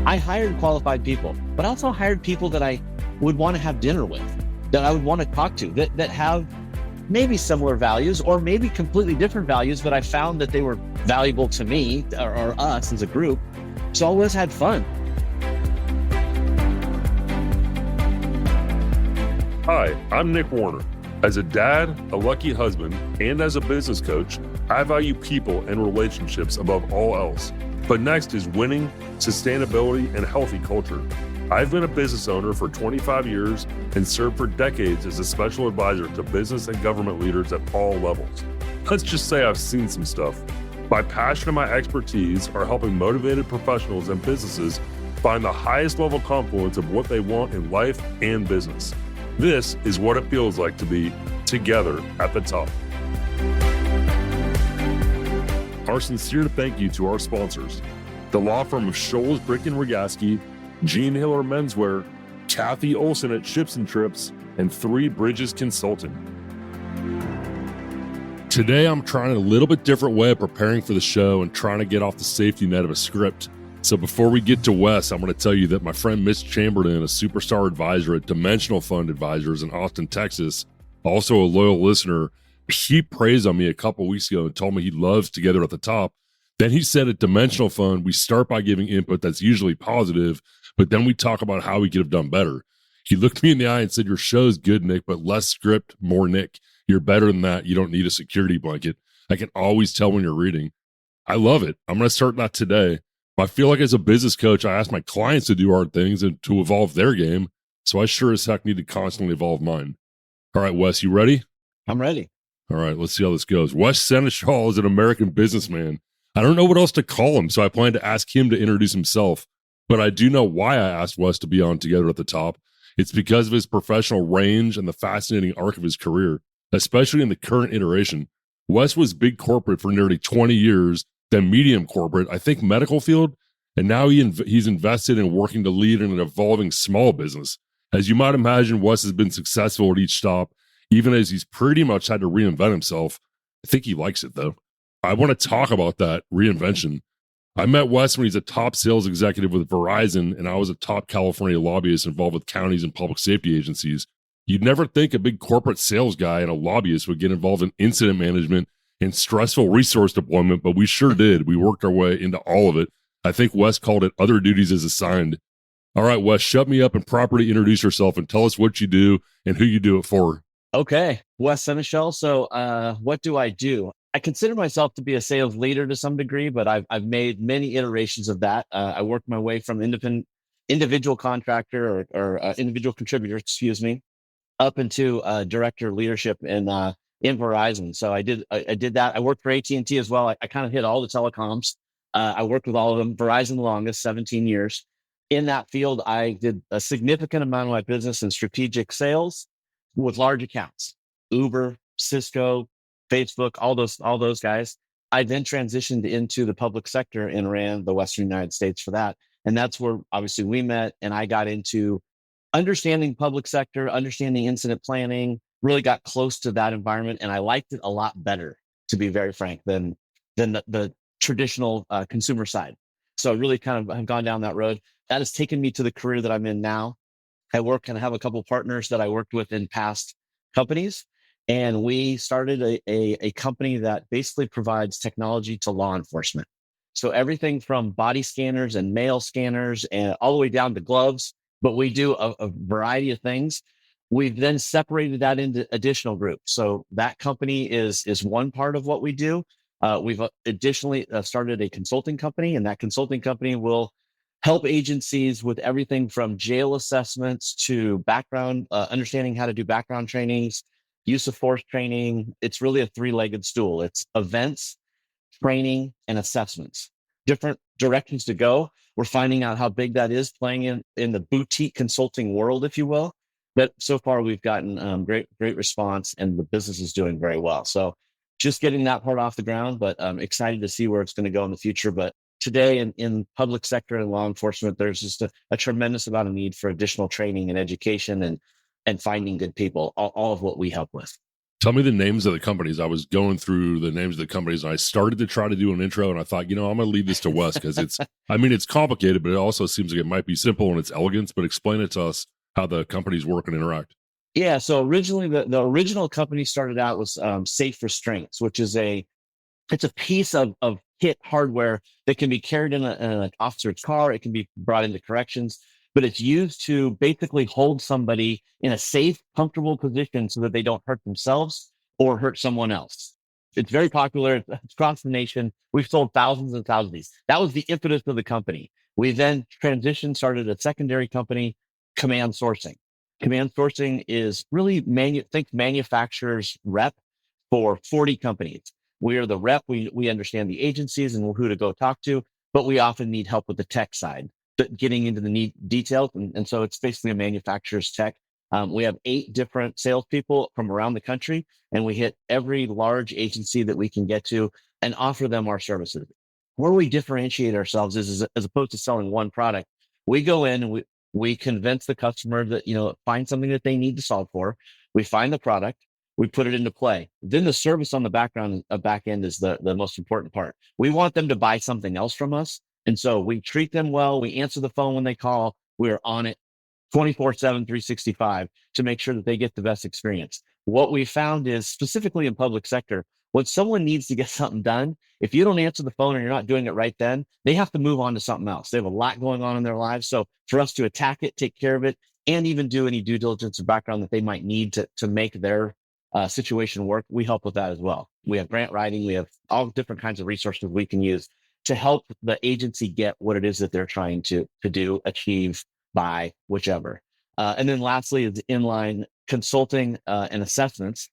I hired qualified people, but I also hired people that I would want to have dinner with, that I would want to talk to, that have maybe similar values or maybe completely different values, but I found that they were valuable to me or us as a group. So I always had fun. Hi, I'm Nick Warner. As a dad, a lucky husband, and as a business coach, I value people and relationships above all else. But next is winning, sustainability, and healthy culture. I've been a business owner for 25 years and served for decades as a special advisor to business and government leaders at all levels. Let's just say I've seen some stuff. My passion and my expertise are helping motivated professionals and businesses find the highest level confluence of what they want in life and business. This is what it feels like to be together at the top. Our sincere thank you to our sponsors, the law firm of Scholes, Brick & Rogaski, Gene Hiller Menswear, Kathy Olson at Ships and Trips, and Three Bridges Consulting. Today, I'm trying a little bit different way of preparing for the show and trying to get off the safety net of a script. So before we get to Wes, I'm going to tell you that my friend Mitch Chamberlain, a superstar advisor at Dimensional Fund Advisors in Austin, Texas, also a loyal listener, he praised on me a couple weeks ago and told me he loves Together at the Top. Then he said at Dimensional Fund, we start by giving input that's usually positive, but then we talk about how we could have done better. He looked me in the eye and said, your show's good, Nick, but less script, more Nick. You're better than that. You don't need a security blanket. I can always tell when you're reading. I love it. I'm going to start that today. I feel like as a business coach, I ask my clients to do hard things and to evolve their game. So I sure as heck need to constantly evolve mine. All right, Wes, you ready? I'm ready. All right, let's see how this goes. Wes Senechal is an American businessman. I don't know what else to call him, so I plan to ask him to introduce himself. But I do know why I asked Wes to be on Together at the Top. It's because of his professional range and the fascinating arc of his career, especially in the current iteration. Wes was big corporate for nearly 20 years, then medium corporate, I think medical field, and now he's invested in working to lead in an evolving small business. As you might imagine, Wes has been successful at each stop, even as he's pretty much had to reinvent himself. I think he likes it, though. I want to talk about that reinvention. I met Wes when he's a top sales executive with Verizon, and I was a top California lobbyist involved with counties and public safety agencies. You'd never think a big corporate sales guy and a lobbyist would get involved in incident management and stressful resource deployment, but we sure did. We worked our way into all of it. I think Wes called it other duties as assigned. All right, Wes, shut me up and properly introduce yourself and tell us what you do and who you do it for. Okay, Wes Senechal. So what do? I consider myself to be a sales leader to some degree, but I've made many iterations of that. I worked my way from individual contractor or individual contributor, up into director leadership in Verizon. So I did that. I worked for AT&T as well. I kind of hit all the telecoms. I worked with all of them. Verizon the longest, 17 years. In that field, I did a significant amount of my business in strategic sales with large accounts, Uber, Cisco, Facebook, all those guys. I then transitioned into the public sector and ran the Western United States for that. And that's where obviously we met, and I got into understanding public sector, understanding incident planning, really got close to that environment. And I liked it a lot better, to be very frank, than the traditional consumer side. So I really kind of have gone down that road. That has taken me to the career that I'm in now. I work and have a couple of partners that I worked with in past companies. And we started a company that basically provides technology to law enforcement. So everything from body scanners and mail scanners and all the way down to gloves, but we do a variety of things. We've then separated that into additional groups. So that company is one part of what we do. We've additionally started a consulting company, and that consulting company will help agencies with everything from jail assessments to background, understanding how to do background trainings, use of force training. It's really a three-legged stool. It's events, training, and assessments. Different directions to go. We're finding out how big that is playing in the boutique consulting world, if you will. But so far, we've gotten great response, and the business is doing very well. So just getting that part off the ground, but I'm excited to see where it's going to go in the future. But today in public sector and law enforcement, there's just a tremendous amount of need for additional training and education and finding good people, all of what we help with. Tell me the names of the companies. I was going through the names of the companies and I started to try to do an intro and I thought, I'm going to leave this to Wes because it's complicated, but it also seems like it might be simple in its elegance, but explain it to us how the companies work and interact. Yeah. So originally, the original company started out with Safe Restraints, which is it's a piece of kit hardware that can be carried in an officer's car. It can be brought into corrections, but it's used to basically hold somebody in a safe, comfortable position so that they don't hurt themselves or hurt someone else. It's very popular. It's across the nation. We've sold thousands and thousands of these. That was the impetus of the company. We then started a secondary company, Command Sourcing. Command Sourcing is really think manufacturer's rep for 40 companies. We are the rep. We understand the agencies and who to go talk to, but we often need help with the tech side, getting into the details. And so it's basically a manufacturer's tech. We have 8 different salespeople from around the country, and we hit every large agency that we can get to and offer them our services. Where we differentiate ourselves is as opposed to selling one product, we go in and we convince the customer that, find something that they need to solve for. We find the product, we put it into play. Then the service on the back end is the most important part. We want them to buy something else from us. And so we treat them well. We answer the phone when they call. We're on it 24/7, 365 to make sure that they get the best experience. What we found is specifically in public sector, when someone needs to get something done, if you don't answer the phone or you're not doing it right then, they have to move on to something else. They have a lot going on in their lives. So for us to attack it, take care of it, and even do any due diligence or background that they might need to make their situation work, we help with that as well. We have grant writing. We have all different kinds of resources we can use to help the agency get what it is that they're trying to do, achieve, buy, whichever. And then lastly is inline consulting and assessments.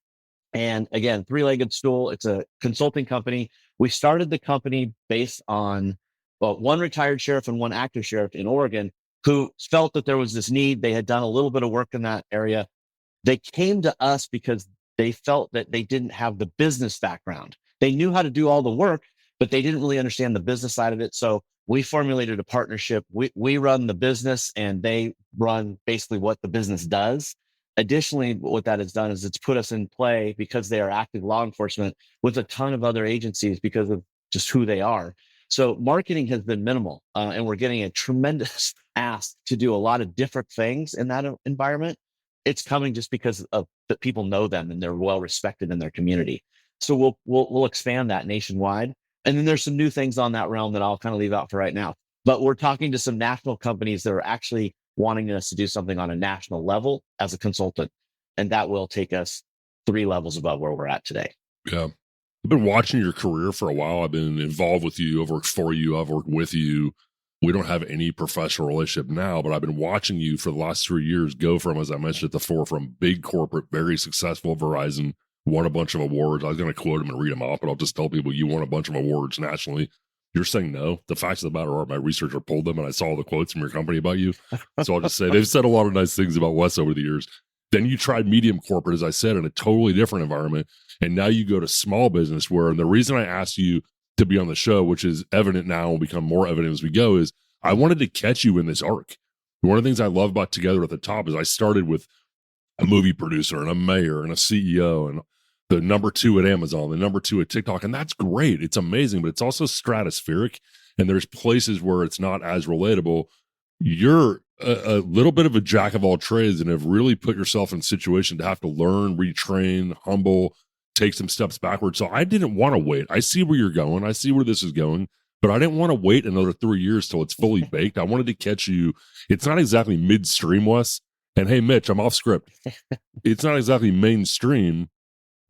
And again, three-legged stool. It's a consulting company. We started the company based on one retired sheriff and one active sheriff in Oregon who felt that there was this need. They had done a little bit of work in that area. They came to us because they felt that they didn't have the business background. They knew how to do all the work, but they didn't really understand the business side of it. So we formulated a partnership. We run the business and they run basically what the business does. Additionally, what that has done is it's put us in play because they are active law enforcement with a ton of other agencies because of just who they are. So marketing has been minimal, and we're getting a tremendous ask to do a lot of different things in that environment. It's coming just because of that people know them and they're well respected in their community. So we'll expand that nationwide. And then there's some new things on that realm that I'll kind of leave out for right now. But we're talking to some national companies that are actually wanting us to do something on a national level as a consultant. And that will take us 3 levels above where we're at today. Yeah. I've been watching your career for a while. I've been involved with you. I've worked for you. I've worked with you. We don't have any professional relationship now, but I've been watching you for the last 3 years go from, as I mentioned at the forefront, big corporate, very successful Verizon, won a bunch of awards. I was going to quote them and read them off, but I'll just tell people you won a bunch of awards nationally. You're saying no. The facts of the matter are my researcher pulled them and I saw the quotes from your company about you. So I'll just say they've said a lot of nice things about Wes over the years. Then you tried medium corporate, as I said, in a totally different environment. And now you go to small business where, and the reason I asked you to be on the show, which is evident now and will become more evident as we go, is I wanted to catch you in this arc. One of the things I love about Together at the Top is I started with a movie producer and a mayor and a CEO and the number 2 at Amazon, the number 2 at TikTok. And that's great. It's amazing, but it's also stratospheric. And there's places where it's not as relatable. You're a little bit of a jack of all trades and have really put yourself in a situation to have to learn, retrain, humble, take some steps backwards. So I didn't want to wait. I see where you're going. I see where this is going, but I didn't want to wait another 3 years till it's fully baked. I wanted to catch you. It's not exactly midstream, Wes. And hey, Mitch, I'm off script. It's not exactly mainstream,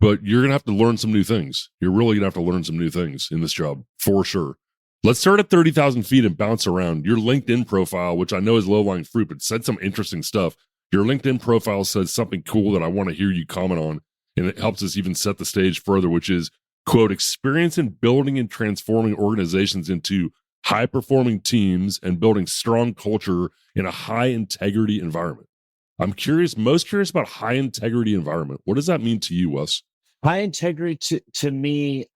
but you're going to have to learn some new things. You're really going to have to learn some new things in this job for sure. Let's start at 30,000 feet and bounce around. Your LinkedIn profile, which I know is low-lying fruit, but said some interesting stuff. Your LinkedIn profile says something cool that I want to hear you comment on, and it helps us even set the stage further, which is, quote, experience in building and transforming organizations into high-performing teams and building strong culture in a high-integrity environment. I'm most curious about high-integrity environment. What does that mean to you, Wes? High integrity to me,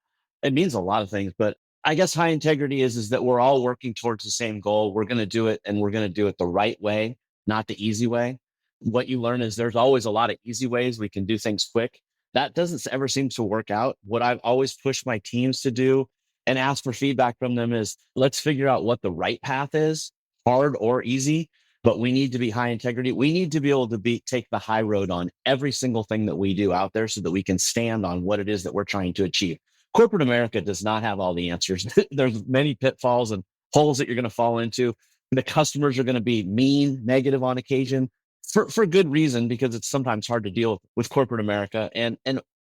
it means a lot of things, but I guess high integrity is that we're all working towards the same goal. We're going to do it and we're going to do it the right way, not the easy way. What you learn is there's always a lot of easy ways we can do things quick. That doesn't ever seem to work out. What I've always pushed my teams to do and ask for feedback from them is let's figure out what the right path is, hard or easy, but we need to be high integrity. We need to be able to take the high road on every single thing that we do out there so that we can stand on what it is that we're trying to achieve. Corporate America does not have all the answers. There's many pitfalls and holes that you're going to fall into. The customers are going to be mean, negative on occasion for good reason, because it's sometimes hard to deal with corporate America. And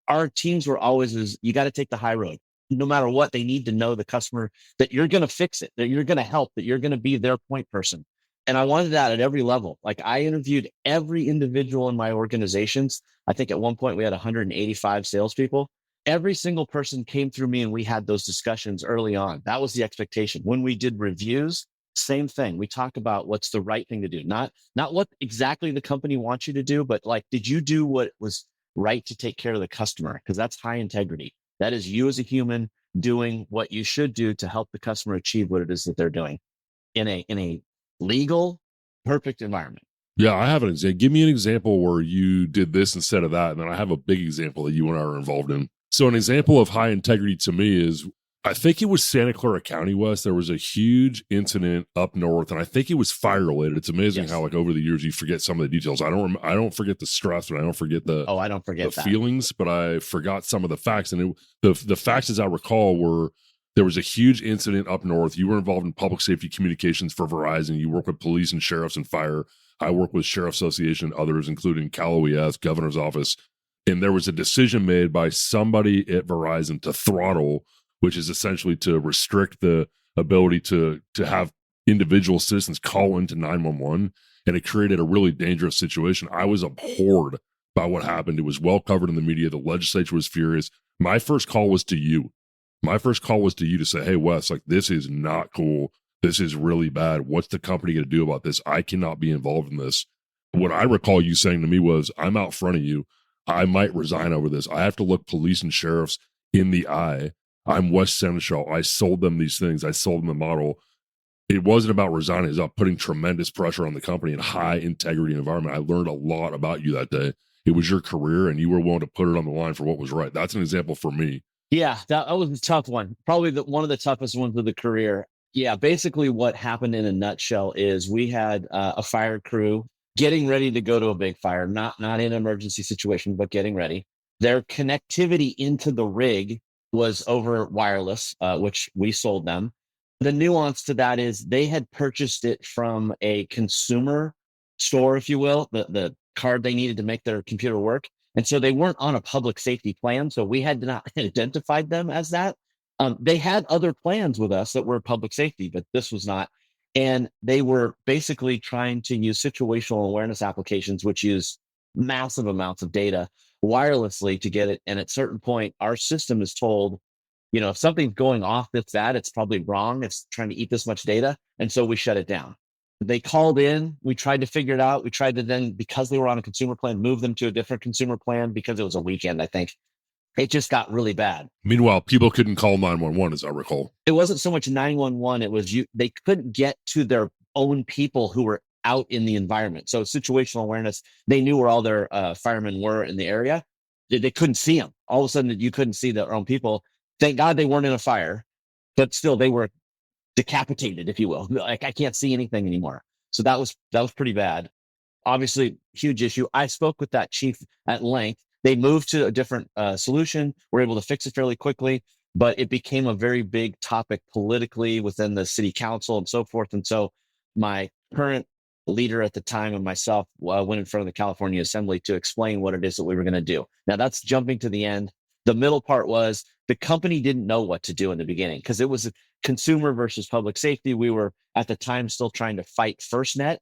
our teams were always is you got to take the high road. No matter what, they need to know the customer that you're going to fix it, that you're going to help, that you're going to be their point person. And I wanted that at every level. Like I interviewed every individual in my organizations. I think at one point we had 185 salespeople. Every single person came through me and we had those discussions early on. That was the expectation. When we did reviews, same thing. We talk about what's the right thing to do, not what exactly the company wants you to do, but like, did you do what was right to take care of the customer? Because that's high integrity. That is you as a human doing what you should do to help the customer achieve what it is that they're doing in a legal, perfect environment. Yeah, I have an example. Give me an example where you did this instead of that. And then I have a big example that you and I are involved in. So an example of high integrity to me is, I think it was Santa Clara County, West. There was a huge incident up north, and I think it was fire related. It's amazing how, like, over the years you forget some of the details. I don't forget the stress, and I don't forget I don't forget the that. feelings, but I forgot some of the facts. And the facts, as I recall, were there was a huge incident up north. You were involved in public safety communications for Verizon. You work with police and sheriffs and fire. I work with Sheriff Association and others, including Cal OES, governor's office. And there was a decision made by somebody at Verizon to throttle, which is essentially to restrict the ability to have individual citizens call into 911. And it created a really dangerous situation. I was abhorred by what happened. It was well covered in the media. The legislature was furious. My first call was to you. My first call was to you to say, hey, Wes, like, this is not cool. This is really bad. What's the company going to do about this? I cannot be involved in this. What I recall you saying to me was, I'm out front of you. I might resign over this. I have to look police and sheriffs in the eye. I'm Wes Senechal. I sold them these things. I sold them the model. It wasn't about resigning. It was about putting tremendous pressure on the company in high integrity environment. I learned a lot about you that day. It was your career, and you were willing to put it on the line for what was right. That's an example for me. Yeah, that was a tough one. Probably one of the toughest ones of the career. Yeah, basically what happened in a nutshell is we had a fire crew getting ready to go to a big fire, not in an emergency situation, but getting ready. Their connectivity into the rig was over wireless, which we sold them. The nuance to that is they had purchased it from a consumer store, if you will, the card they needed to make their computer work. And so they weren't on a public safety plan. So we had not identified them as that. They had other plans with us that were public safety, but this was not. And they were basically trying to use situational awareness applications, which use massive amounts of data wirelessly to get it. And at a certain point, our system is told, if something's going off this bad, it's probably wrong. It's trying to eat this much data. And so we shut it down. They called in. We tried to figure it out. We tried to then, because they were on a consumer plan, move them to a different consumer plan because it was a weekend, I think. It just got really bad. Meanwhile, people couldn't call 911, as I recall. It wasn't so much 911. It was they couldn't get to their own people who were out in the environment. So situational awareness, they knew where all their firemen were in the area. They couldn't see them. All of a sudden, you couldn't see their own people. Thank God they weren't in a fire, but still they were decapitated, if you will. Like, I can't see anything anymore. So that was pretty bad. Obviously, huge issue. I spoke with that chief at length. They moved to a different solution. We're able to fix it fairly quickly, but it became a very big topic politically within the city council and so forth. And so my current leader at the time and myself went in front of the California Assembly to explain what it is that we were going to do. Now, that's jumping to the end. The middle part was the company didn't know what to do in the beginning because it was consumer versus public safety. We were at the time still trying to fight FirstNet.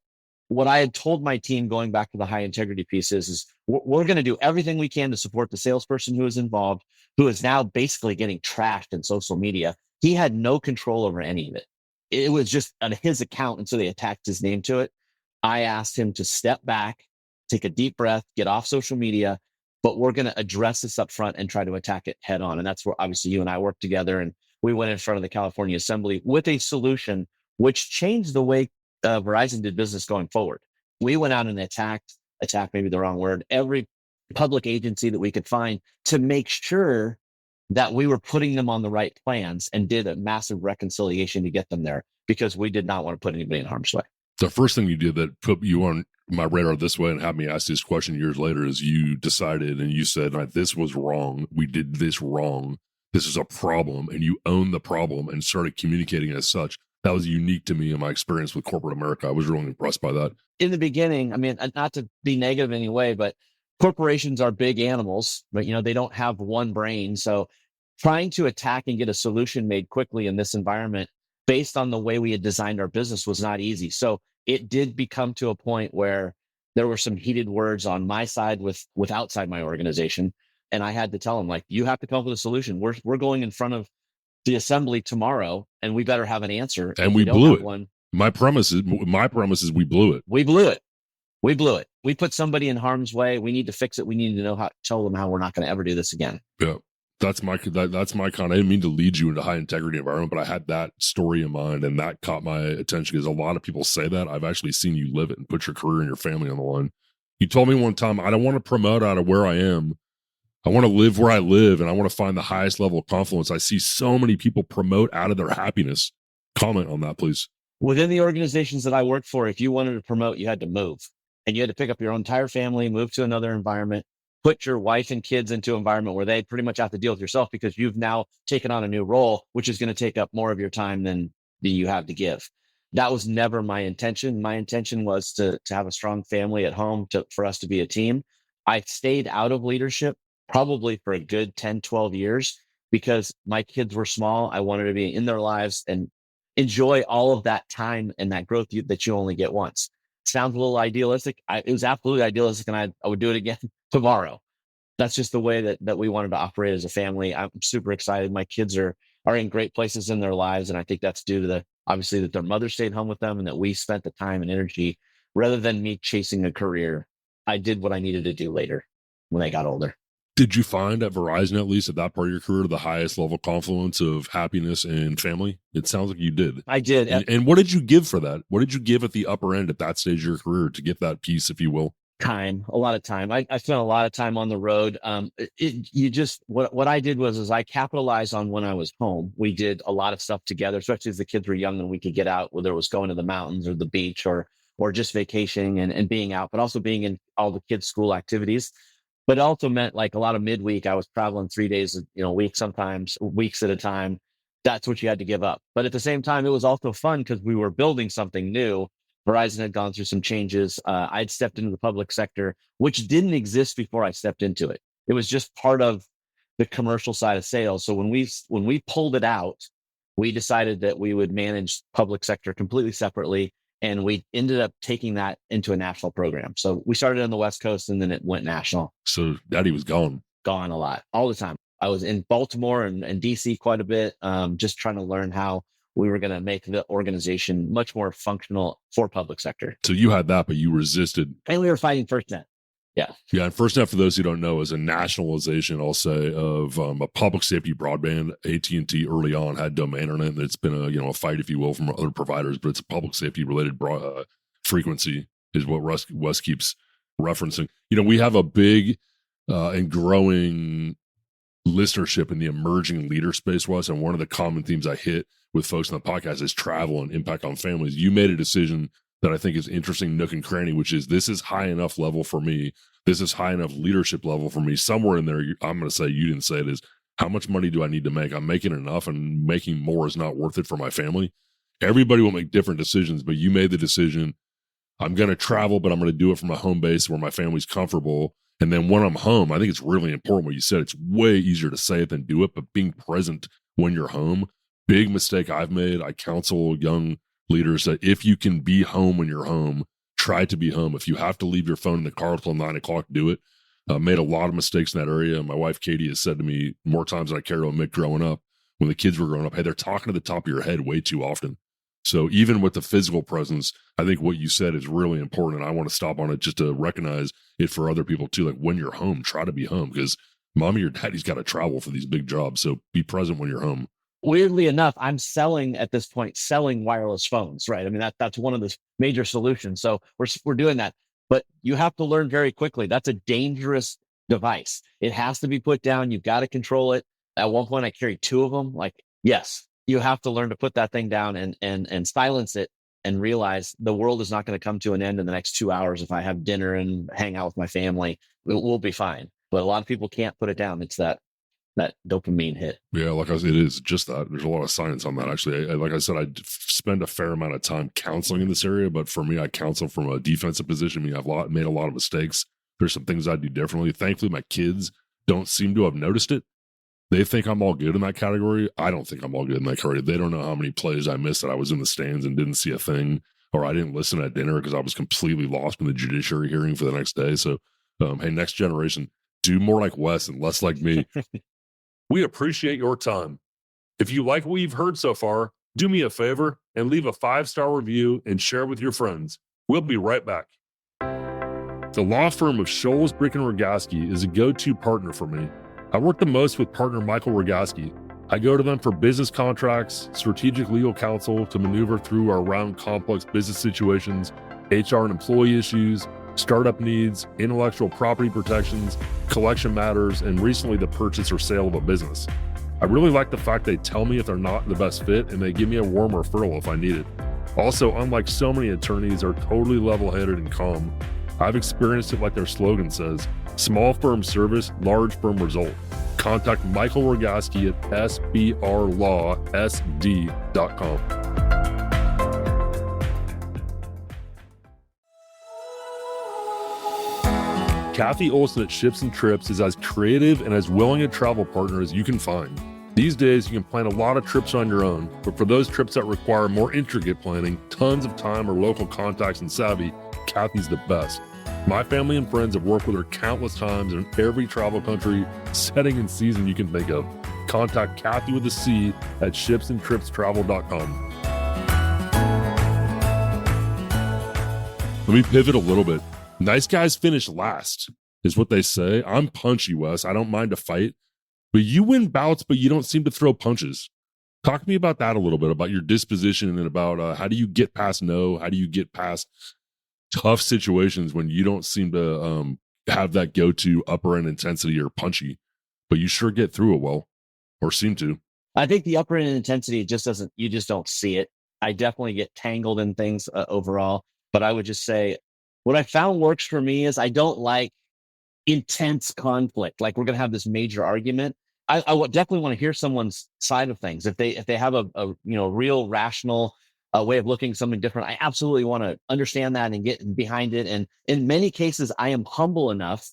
What I had told my team going back to the high integrity piece is we're going to do everything we can to support the salesperson who is involved, who is now basically getting trashed in social media. He had no control over any of it. It was just on his account. And so they attached his name to it. I asked him to step back, take a deep breath, get off social media, but we're going to address this up front and try to attack it head on. And that's where obviously you and I worked together, and we went in front of the California Assembly with a solution which changed the way Verizon did business going forward. We went out and attacked maybe the wrong word, every public agency that we could find to make sure that we were putting them on the right plans, and did a massive reconciliation to get them there, because we did not want to put anybody in harm's way. The first thing you did that put you on my radar this way and had me ask this question years later is you decided and you said, this was wrong. We did this wrong. This is a problem. And you owned the problem and started communicating as such. That was unique to me in my experience with corporate America. I was really impressed by that. In the beginning, I mean, not to be negative in any way, but corporations are big animals, but they don't have one brain. So trying to attack and get a solution made quickly in this environment based on the way we had designed our business was not easy. So it did become to a point where there were some heated words on my side with outside my organization. And I had to tell them, like, you have to come up with a solution. We're going in front of the assembly tomorrow, and we better have an answer. And we blew it. One, my premise is we blew it. We blew it. We blew it. We put somebody in harm's way. We need to fix it. We need to know how, tell them how we're not going to ever do this again. Yeah. That's my kind. I didn't mean to lead you into high integrity environment, but I had that story in mind, and that caught my attention because a lot of people say that. I've actually seen you live it and put your career and your family on the line. You told me one time, I don't want to promote out of where I am. I want to live where I live, and I want to find the highest level of confluence. I see so many people promote out of their happiness. Comment on that, please. Within the organizations that I worked for, if you wanted to promote, you had to move, and you had to pick up your entire family, move to another environment, put your wife and kids into an environment where they pretty much have to deal with yourself because you've now taken on a new role, which is going to take up more of your time than you have to give. That was never my intention. My intention was to have a strong family at home, for us to be a team. I stayed out of leadership probably for a good 10, 12 years because my kids were small. I wanted to be in their lives and enjoy all of that time and that growth that you only get once. Sounds a little idealistic. It was absolutely idealistic, and I would do it again tomorrow. That's just the way that we wanted to operate as a family. I'm super excited. My kids are in great places in their lives, and I think that's due to obviously that their mother stayed home with them and that we spent the time and energy rather than me chasing a career. I did what I needed to do later when they got older. Did you find at Verizon, at least at that part of your career, the highest level confluence of happiness and family? It sounds like you did. I did. And what did you give for that? What did you give at the upper end at that stage of your career to get that piece, if you will? Time, a lot of time. I spent a lot of time on the road. What I did was I capitalized on when I was home. We did a lot of stuff together, especially as the kids were young and we could get out, whether it was going to the mountains or the beach or just vacationing and being out, but also being in all the kids' school activities. But it also meant like a lot of midweek, I was traveling 3 days, a week, sometimes weeks at a time. That's what you had to give up. But at the same time, it was also fun because we were building something new. Verizon had gone through some changes. I'd stepped into the public sector, which didn't exist before I stepped into it. It was just part of the commercial side of sales. So when we pulled it out, we decided that we would manage public sector completely separately. And we ended up taking that into a national program. So we started on the West Coast and then it went national. So Daddy was gone a lot, all the time. I was in Baltimore and DC quite a bit, just trying to learn how we were going to make the organization much more functional for public sector. So you had that, but you resisted. And we were fighting FirstNet. Yeah. Yeah. And FirstNet, for those who don't know, is a nationalization, I'll say, of a public safety broadband. AT&T early on had domain on it. And it's been a fight, if you will, from other providers, but it's a public safety related frequency is what Wes keeps referencing. We have a big and growing listenership in the emerging leader space, Wes. And one of the common themes I hit with folks on the podcast is travel and impact on families. You made a decision that I think is interesting, nook and cranny, which is this is high enough level for me. This is high enough leadership level for me. Somewhere in there, I'm going to say, you didn't say it, is how much money do I need to make? I'm making enough, and making more is not worth it for my family. Everybody will make different decisions, but you made the decision, I'm going to travel, but I'm going to do it from a home base where my family's comfortable. And then when I'm home, I think it's really important what you said. It's way easier to say it than do it, but being present when you're home, big mistake I've made. I counsel young leaders that if you can be home when you're home, try to be home. If you have to leave your phone in the car till 9 o'clock, do it. Made a lot of mistakes in that area. My wife, Katie, has said to me more times than I care to admit growing up, when the kids were growing up, hey, they're talking to the top of your head way too often. So even with the physical presence, I think what you said is really important. And I want to stop on it just to recognize it for other people too. Like when you're home, try to be home, because mommy or daddy's got to travel for these big jobs. So be present when you're home. Weirdly enough, I'm selling wireless phones, right? I mean, that's one of the major solutions. So we're doing that, but you have to learn very quickly. That's a dangerous device. It has to be put down. You've got to control it. At one point I carried two of them. Like, yes, you have to learn to put that thing down and silence it and realize the world is not going to come to an end in the next 2 hours. If I have dinner and hang out with my family, we'll be fine. But a lot of people can't put it down. It's that dopamine hit. Yeah, like I said, it is just that. There's a lot of science on that. Actually, like I said, I spend a fair amount of time counseling in this area, but for me, I counsel from a defensive position. I mean, I've made a lot of mistakes. There's some things I do differently. Thankfully, my kids don't seem to have noticed it. They think I'm all good in that category. I don't think I'm all good in that category. They don't know how many plays I missed that I was in the stands and didn't see a thing, or I didn't listen at dinner because I was completely lost in the judiciary hearing for the next day. So, hey, next generation, do more like Wes and less like me. We appreciate your time. If you like what you've heard so far, do me a favor and leave a 5-star review and share with your friends. We'll be right back. The law firm of Scholes, Brick & Rogaski is a go-to partner for me. I work the most with partner Michael Rogaski. I go to them for business contracts, strategic legal counsel to maneuver through or around complex business situations, HR and employee issues, startup needs, intellectual property protections, collection matters, and recently the purchase or sale of a business. I really like the fact they tell me if they're not the best fit and they give me a warm referral if I need it. Also, unlike so many attorneys, are totally level-headed and calm. I've experienced it like their slogan says, small firm service, large firm result. Contact Michael Rogaski at sbrlawsd.com. Kathy Olson at Ships and Trips is as creative and as willing a travel partner as you can find. These days, you can plan a lot of trips on your own, but for those trips that require more intricate planning, tons of time, or local contacts and savvy, Kathy's the best. My family and friends have worked with her countless times in every travel country, setting, and season you can think of. Contact Kathy with a C at shipsandtripstravel.com. Let me pivot a little bit. Nice guys finish last, is what they say. I'm punchy, Wes. I don't mind a fight. But you win bouts, but you don't seem to throw punches. Talk to me about that a little bit, about your disposition and about how do you get past no? How do you get past tough situations when you don't seem to have that go-to upper end intensity or punchy, but you sure get through it well, or seem to. I think the upper end intensity you just don't see it. I definitely get tangled in things overall, but I would just say, what I found works for me is I don't like intense conflict. Like we're going to have this major argument. I would definitely want to hear someone's side of things. If they have a real rational way of looking at something different, I absolutely want to understand that and get behind it. And in many cases, I am humble enough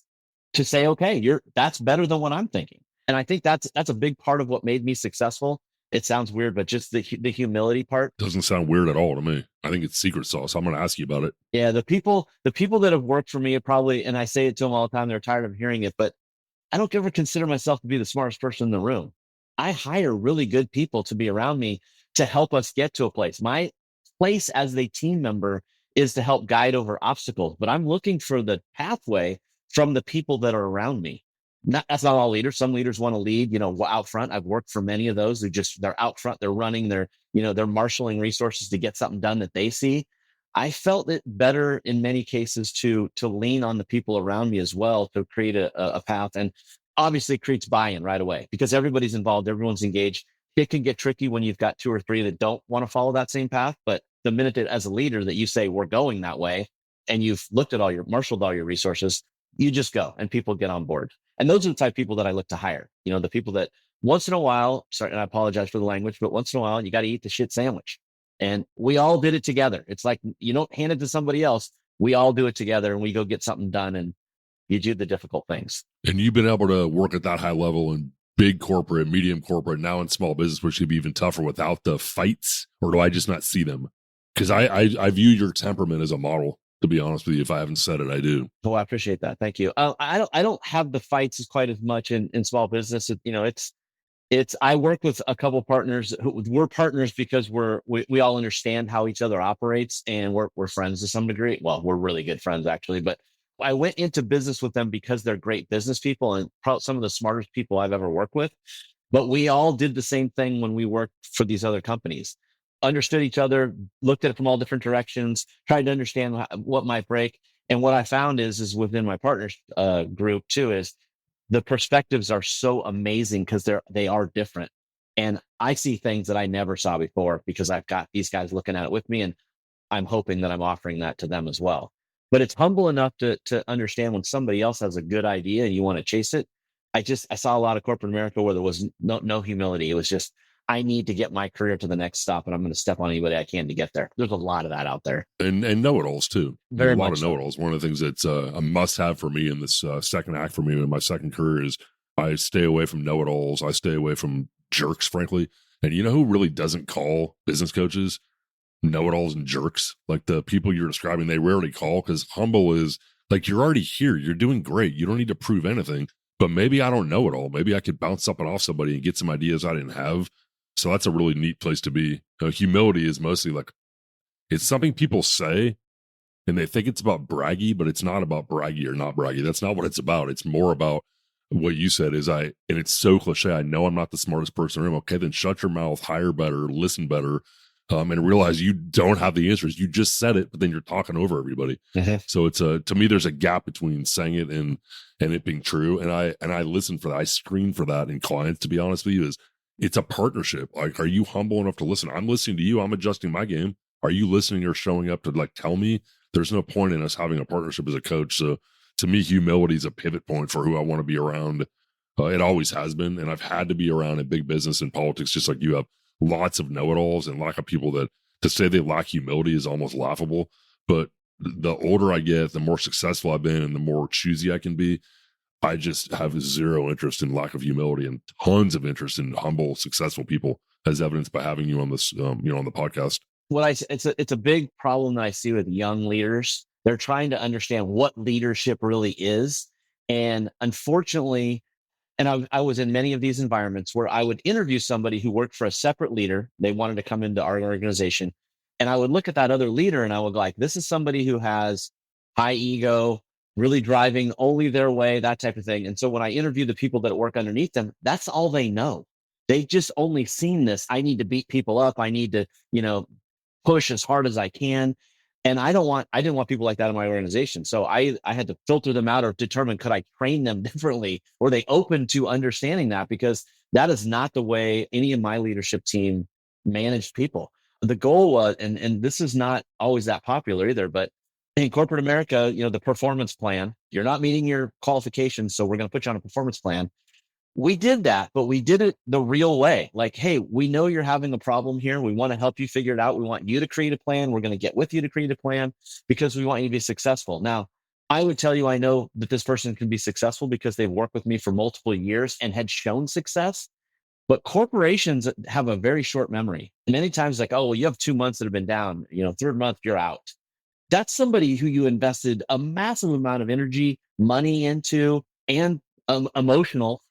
to say, okay, that's better than what I'm thinking. And I think that's a big part of what made me successful. It sounds weird, but just the humility part doesn't sound weird at all to me. I think it's secret sauce. I'm going to ask you about it. Yeah, the people that have worked for me are probably, and I say it to them all the time, they're tired of hearing it, but I don't ever consider myself to be the smartest person in the room. I hire really good people to be around me to help us get to a place. My place as a team member is to help guide over obstacles, but I'm looking for the pathway from the people that are around me. That's not all leaders. Some leaders want to lead, out front. I've worked for many of those they're out front, they're running, they're marshaling resources to get something done that they see. I felt it better in many cases to lean on the people around me as well to create a path, and obviously it creates buy-in right away because everybody's involved, everyone's engaged. It can get tricky when you've got 2 or 3 that don't want to follow that same path. But the minute that as a leader that you say we're going that way and you've marshaled all your resources, you just go and people get on board. And those are the type of people that I look to hire. The people that once in a while, sorry, and I apologize for the language, but once in a while, you got to eat the shit sandwich. And we all did it together. It's like, you don't hand it to somebody else. We all do it together and we go get something done and you do the difficult things. And you've been able to work at that high level in big corporate, medium corporate, now in small business, which should be even tougher without the fights, or do I just not see them? Because I view your temperament as a model. To be honest with you, if I haven't said it, I do. Oh, I appreciate that. Thank you. I don't have the fights quite as much in small business. I work with a couple partners who we're partners because we all understand how each other operates, and we're friends to some degree. Well, we're really good friends actually, but I went into business with them because they're great business people and probably some of the smartest people I've ever worked with. But we all did the same thing when we worked for these other companies. Understood each other, looked at it from all different directions, tried to understand what might break. And what I found is within my partners group too, is the perspectives are so amazing because they are different. And I see things that I never saw before because I've got these guys looking at it with me, and I'm hoping that I'm offering that to them as well. But it's humble enough to understand when somebody else has a good idea and you want to chase it. I saw a lot of corporate America where there was no humility. It was just, I need to get my career to the next stop, and I'm going to step on anybody I can to get there. There's a lot of that out there. And know-it-alls too. Very A lot much of so. know-it-alls. One of the things that's a must-have for me in this second act for me in my second career is I stay away from know-it-alls. I stay away from jerks, frankly. And you know who really doesn't call business coaches know-it-alls and jerks? Like the people you're describing, they rarely call, because humble is like, you're already here. You're doing great. You don't need to prove anything. But maybe I don't know it all. Maybe I could bounce something off somebody and get some ideas I didn't have. So that's a really neat place to be. Humility is mostly like, it's something people say and they think it's about braggy, but it's not about braggy or not braggy. That's not what it's about. It's more about what you said is and it's so cliche. I know I'm not the smartest person in the room. Okay, then shut your mouth, hire better, listen better, and realize you don't have the answers. You just said it, but then you're talking over everybody. Mm-hmm. So it's to me, there's a gap between saying it and it being true. And I listen for that. I screen for that in clients, to be honest with you, it's a partnership. Like, are you humble enough to listen? I'm listening to you. I'm adjusting my game. Are you listening or showing up to like tell me? There's no point in us having a partnership as a coach. So to me, humility is a pivot point for who I want to be around. It always has been. And I've had to be around in big business and politics, just like you have lots of know-it-alls and lack of people that to say they lack humility is almost laughable. But the older I get, the more successful I've been and the more choosy I can be. I just have zero interest in lack of humility and tons of interest in humble, successful people, as evidenced by having you on this, on the podcast. It's a big problem that I see with young leaders. They're trying to understand what leadership really is. And unfortunately, I was in many of these environments where I would interview somebody who worked for a separate leader. They wanted to come into our organization. And I would look at that other leader and I would go like, this is somebody who has high ego, really driving only their way, that type of thing. And so when I interview the people that work underneath them, that's all they know. They've just only seen this. I need to beat people up. I need to, push as hard as I can. And I didn't want people like that in my organization. So I had to filter them out or determine, could I train them differently? Were they open to understanding that? Because that is not the way any of my leadership team managed people. The goal was, and this is not always that popular either, but in corporate America, the performance plan, you're not meeting your qualifications. So we're going to put you on a performance plan. We did that, but we did it the real way. Like, hey, we know you're having a problem here. We want to help you figure it out. We want you to create a plan. We're going to get with you to create a plan because we want you to be successful. Now, I would tell you, I know that this person can be successful because they've worked with me for multiple years and had shown success. But corporations have a very short memory. Many times, like, oh, well, you have 2 months that have been down. Third month, you're out. That's somebody who you invested a massive amount of energy, money into, and emotional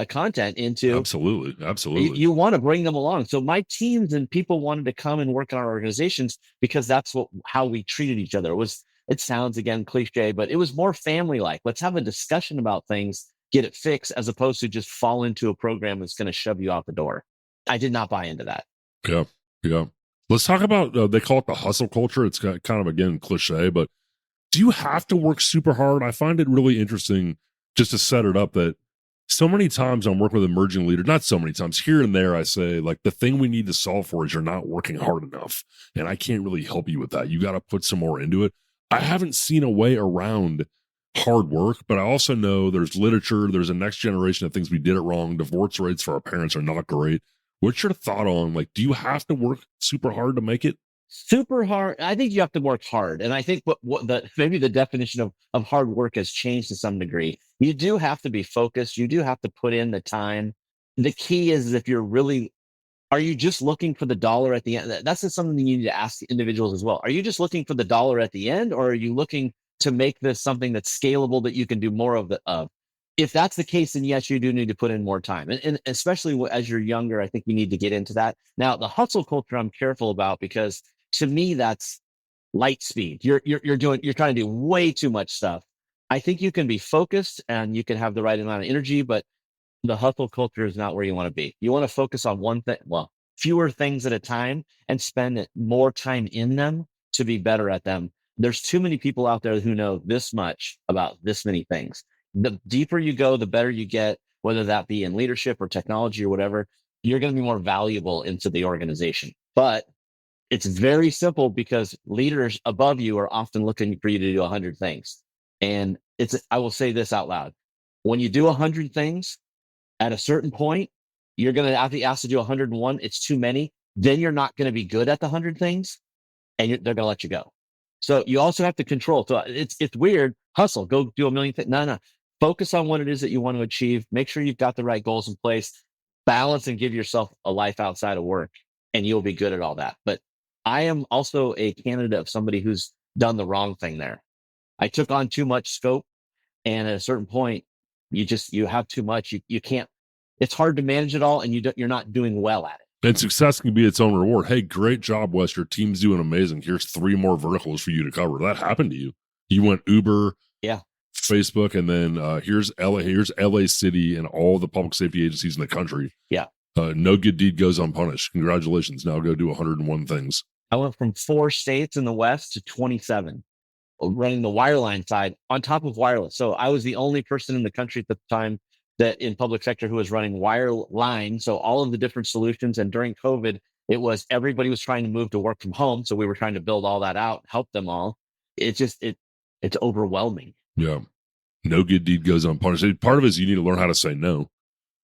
content into. Absolutely. You want to bring them along. So my teams and people wanted to come and work in our organizations because that's how we treated each other. It sounds again cliche, but it was more family like. Let's have a discussion about things, get it fixed, as opposed to just fall into a program that's going to shove you out the door. I did not buy into that. Yeah. Let's talk about, they call it the hustle culture. It's kind of, again, cliche, but do you have to work super hard? I find it really interesting just to set it up that so many times I'm working with emerging leaders, not so many times, here and there, I say, like, the thing we need to solve for is you're not working hard enough. And I can't really help you with that. You got to put some more into it. I haven't seen a way around hard work, but I also know there's literature, there's a next generation of things we did it wrong. Divorce rates for our parents are not great. What's your thought on, like, do you have to work super hard to make it? Super hard. I think you have to work hard. And I think maybe the definition of hard work has changed to some degree. You do have to be focused. You do have to put in the time. The key is if are you just looking for the dollar at the end? That's just something you need to ask the individuals as well. Are you just looking for the dollar at the end, or are you looking to make this something that's scalable that you can do more of? If that's the case, then yes, you do need to put in more time. And especially as you're younger, I think you need to get into that. Now, the hustle culture, I'm careful about because to me, that's light speed. You're trying to do way too much stuff. I think you can be focused and you can have the right amount of energy, but the hustle culture is not where you want to be. You want to focus on one thing, fewer things at a time, and spend more time in them to be better at them. There's too many people out there who know this much about this many things. The deeper you go, the better you get, whether that be in leadership or technology or whatever, you're going to be more valuable into the organization. But it's very simple because leaders above you are often looking for you to do 100 things. And I will say this out loud. When you do 100 things at a certain point, you're going to have to be asked to do 101. It's too many. Then you're not going to be good at the 100 things and they're going to let you go. So you also have to control. So it's weird. Hustle, go do a million things. No. Focus on what it is that you want to achieve. Make sure you've got the right goals in place. Balance and give yourself a life outside of work, and you'll be good at all that. But I am also a candidate of somebody who's done the wrong thing there. I took on too much scope, and at a certain point, you have too much. You can't. It's hard to manage it all, and you're not doing well at it. And success can be its own reward. Hey, great job, Wes. Your team's doing amazing. Here's 3 more verticals for you to cover. That happened to you. You went Uber, Yeah, Facebook, and then here's LA City and all the public safety agencies in the country. Yeah. No good deed goes unpunished. Congratulations. Now go do 101 things. I went from 4 states in the West to 27, running the wireline side on top of wireless. So I was the only person in the country at the time that in public sector who was running wireline. So all of the different solutions. And during COVID, it was everybody was trying to move to work from home. So we were trying to build all that out, help them all. It's overwhelming. Yeah. No good deed goes unpunished. Part of it is you need to learn how to say no.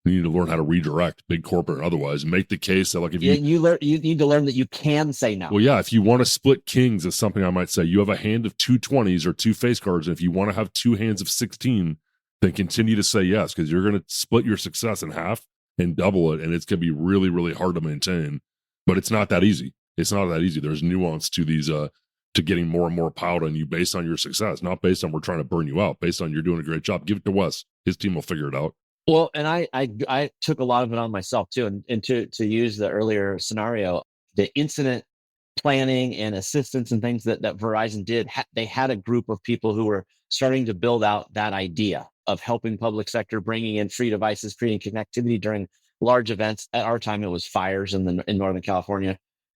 You need to learn how to redirect, big corporate or otherwise. Make the case that, like, if you need to learn that you can say no. Well, yeah, if you want to split kings, is something I might say. You have a hand of 2 20s or 2 face cards, and if you want to have 2 hands of 16, then continue to say yes, because you're going to split your success in half and double it, and it's going to be really, really hard to maintain. But it's not that easy. It's not that easy. There's nuance to these, to getting more and more piled on you based on your success, not based on we're trying to burn you out, based on you're doing a great job. Give it to Wes. His team will figure it out. Well, and I took a lot of it on myself too. And to use the earlier scenario, the incident planning and assistance and things that Verizon did, they had a group of people who were starting to build out that idea of helping public sector, bringing in free devices, creating connectivity during large events. At our time, it was fires in Northern California.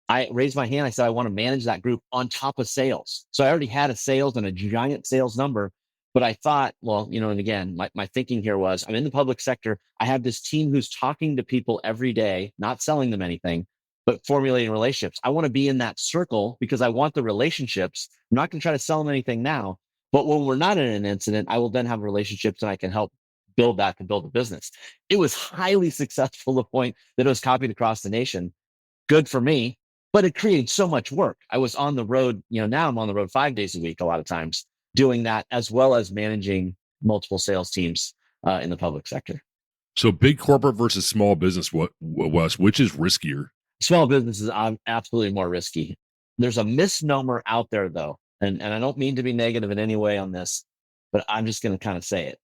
I raised my hand. I said, I want to manage that group on top of sales. So I already had a sales and a giant sales number. But I thought, well, and again, my thinking here was, I'm in the public sector. I have this team who's talking to people every day, not selling them anything, but formulating relationships. I want to be in that circle because I want the relationships. I'm not going to try to sell them anything now. But when we're not in an incident, I will then have relationships and I can help build that to build a business. It was highly successful to the point that it was copied across the nation. Good for me, but it created so much work. I was on the road, now I'm on the road 5 days a week, a lot of times, doing that, as well as managing multiple sales teams in the public sector. So big corporate versus small business, Wes, which is riskier? Small business is absolutely more risky. There's a misnomer out there, though, and I don't mean to be negative in any way on this, but I'm just going to kind of say it.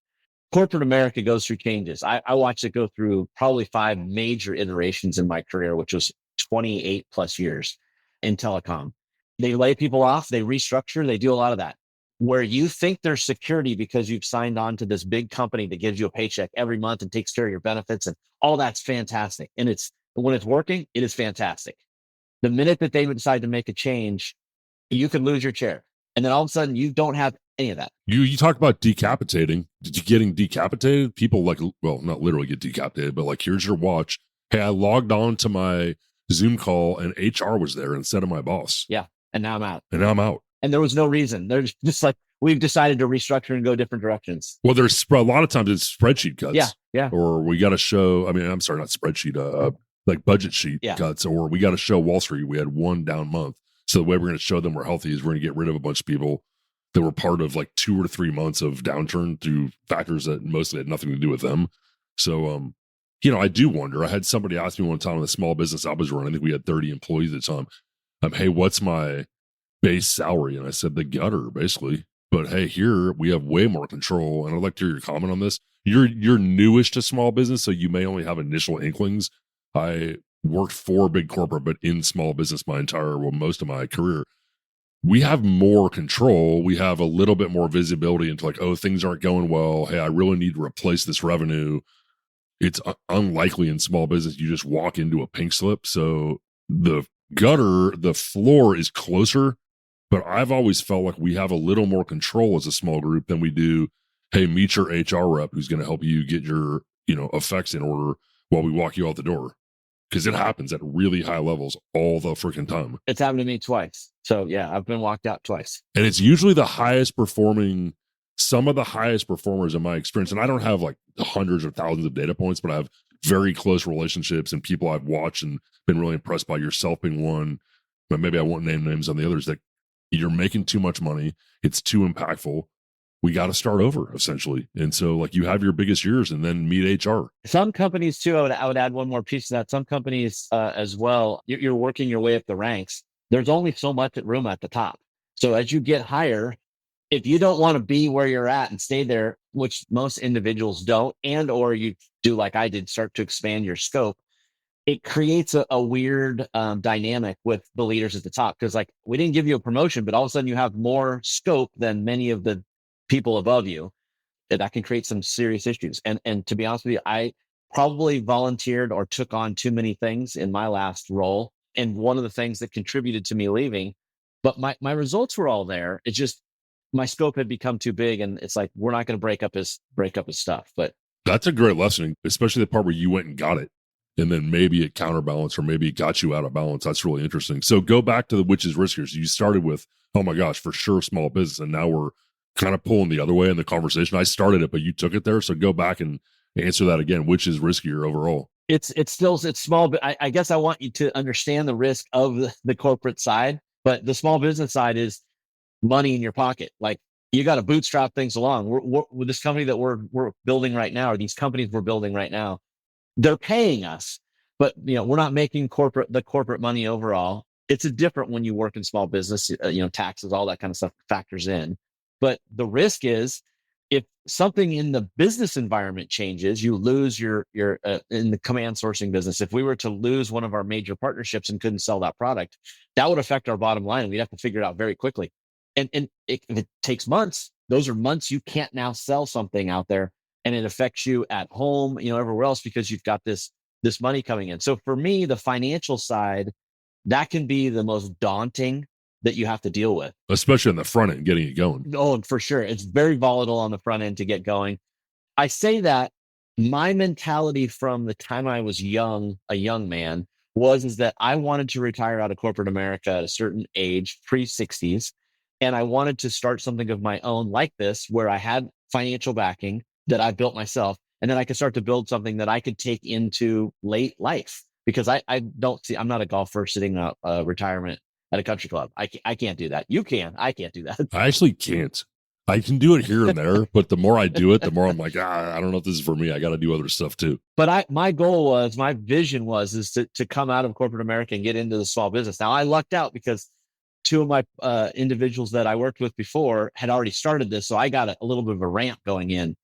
Corporate America goes through changes. I watched it go through probably 5 major iterations in my career, which was 28 plus years in telecom. They lay people off, they restructure, they do a lot of that. Where you think there's security because you've signed on to this big company that gives you a paycheck every month and takes care of your benefits, and all that's fantastic. And when it's working, it is fantastic. The minute that they decide to make a change, you can lose your chair. And then all of a sudden you don't have any of that. You talk about decapitating. Did you getting decapitated? People not literally get decapitated, but like, here's your watch. Hey, I logged on to my Zoom call and HR was there instead of my boss. Yeah. And now I'm out. And there was no reason. They're just like, we've decided to restructure and go different directions. Well, there's a lot of times it's spreadsheet cuts. Yeah. Or we got to show, I'm sorry, not spreadsheet, like budget sheet cuts, or we got to show Wall Street. We had 1 down month. So the way we're going to show them we're healthy is we're going to get rid of a bunch of people that were part of like 2 or 3 months of downturn through factors that mostly had nothing to do with them. So, I do wonder. I had somebody ask me one time on the small business I was running, I think we had 30 employees at the time. Hey, what's my base salary? And I said the gutter, basically. But hey, here we have way more control. And I'd like to hear your comment on this. You're newish to small business, so you may only have initial inklings. I worked for big corporate, but in small business most of my career. We have more control. We have a little bit more visibility into like, oh, things aren't going well. Hey, I really need to replace this revenue. It's unlikely in small business you just walk into a pink slip. So the floor is closer, but I've always felt like we have a little more control as a small group than we do hey, meet your HR rep who's going to help you get your, effects in order while we walk you out the door. Because it happens at really high levels all the freaking time. It's happened to me twice. So yeah, I've been walked out twice. And it's usually the highest performing, some of the highest performers in my experience. And I don't have like hundreds or thousands of data points, but I have very close relationships and people I've watched and been really impressed by, yourself being one. But maybe I won't name names on the others, that you're making too much money. It's too impactful. We got to start over, essentially. And so like you have your biggest years and then meet HR. Some companies too, I would add one more piece to that. Some companies as well, you're working your way up the ranks. There's only so much room at the top. So as you get higher, if you don't want to be where you're at and stay there, which most individuals don't, and or you do like I did, start to expand your scope, it creates a weird dynamic with the leaders at the top. Because like we didn't give you a promotion, but all of a sudden you have more scope than many of the people above you. That can create some serious issues. And to be honest with you, I probably volunteered or took on too many things in my last role. And one of the things that contributed to me leaving, but my results were all there. It's just my scope had become too big, and it's like we're not going to break up his stuff. But that's a great lesson, especially the part where you went and got it, and then maybe it counterbalanced or maybe it got you out of balance. That's really interesting. So go back to the which is riskier. So you started with, oh my gosh, for sure, small business, and now we're kind of pulling the other way in the conversation. I started it, but you took it there. So go back and answer that again. Which is riskier overall? It's small, but I guess I want you to understand the risk of the corporate side, but the small business side is money in your pocket. Like you got to bootstrap things along. We're with this company that we're building right now, or these companies we're building right now, they're paying us, but we're not making the corporate money overall. It's a different when you work in small business, taxes, all that kind of stuff factors in. But the risk is if something in the business environment changes, you lose your in the command sourcing business. If we were to lose one of our major partnerships and couldn't sell that product, that would affect our bottom line. And we'd have to figure it out very quickly. And if it takes months, those are months you can't now sell something out there, and it affects you at home, everywhere else, because you've got this money coming in. So for me, the financial side, that can be the most daunting that you have to deal with, especially on the front end, getting it going. Oh, for sure. It's very volatile on the front end to get going. I say that my mentality from the time I was a young man, is that I wanted to retire out of corporate America at a certain age, pre-60s. And I wanted to start something of my own like this, where I had financial backing that I built myself. And then I could start to build something that I could take into late life, because I'm not a golfer sitting out retirement at a country club. I can't do that. You can. I can't do that. I actually can't. I can do it here and there, but the more I do it, the more I'm like, I don't know if this is for me. I got to do other stuff too. But my vision was to come out of corporate America and get into the small business. Now I lucked out because two of my individuals that I worked with before had already started this. So I got a little bit of a ramp going in,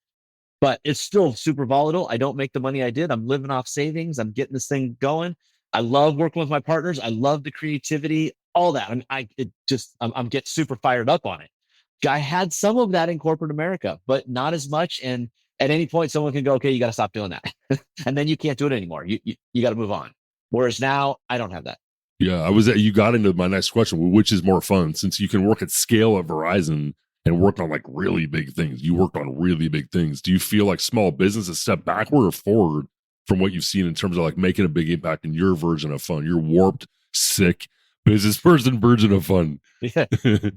but it's still super volatile. I don't make the money I did. I'm living off savings. I'm getting this thing going. I love working with my partners. I love the creativity, all that. I'm getting super fired up on it. I had some of that in corporate America, but not as much. And at any point, someone can go, okay, you got to stop doing that. And then you can't do it anymore. You got to move on. Whereas now I don't have that. Yeah. You got into my next question, which is more fun, since you can work at scale at Verizon and work on like really big things. You worked on really big things. Do you feel like small business is a step backward or forward from what you've seen in terms of like making a big impact in your version of fun, your warped, sick business person version of fun?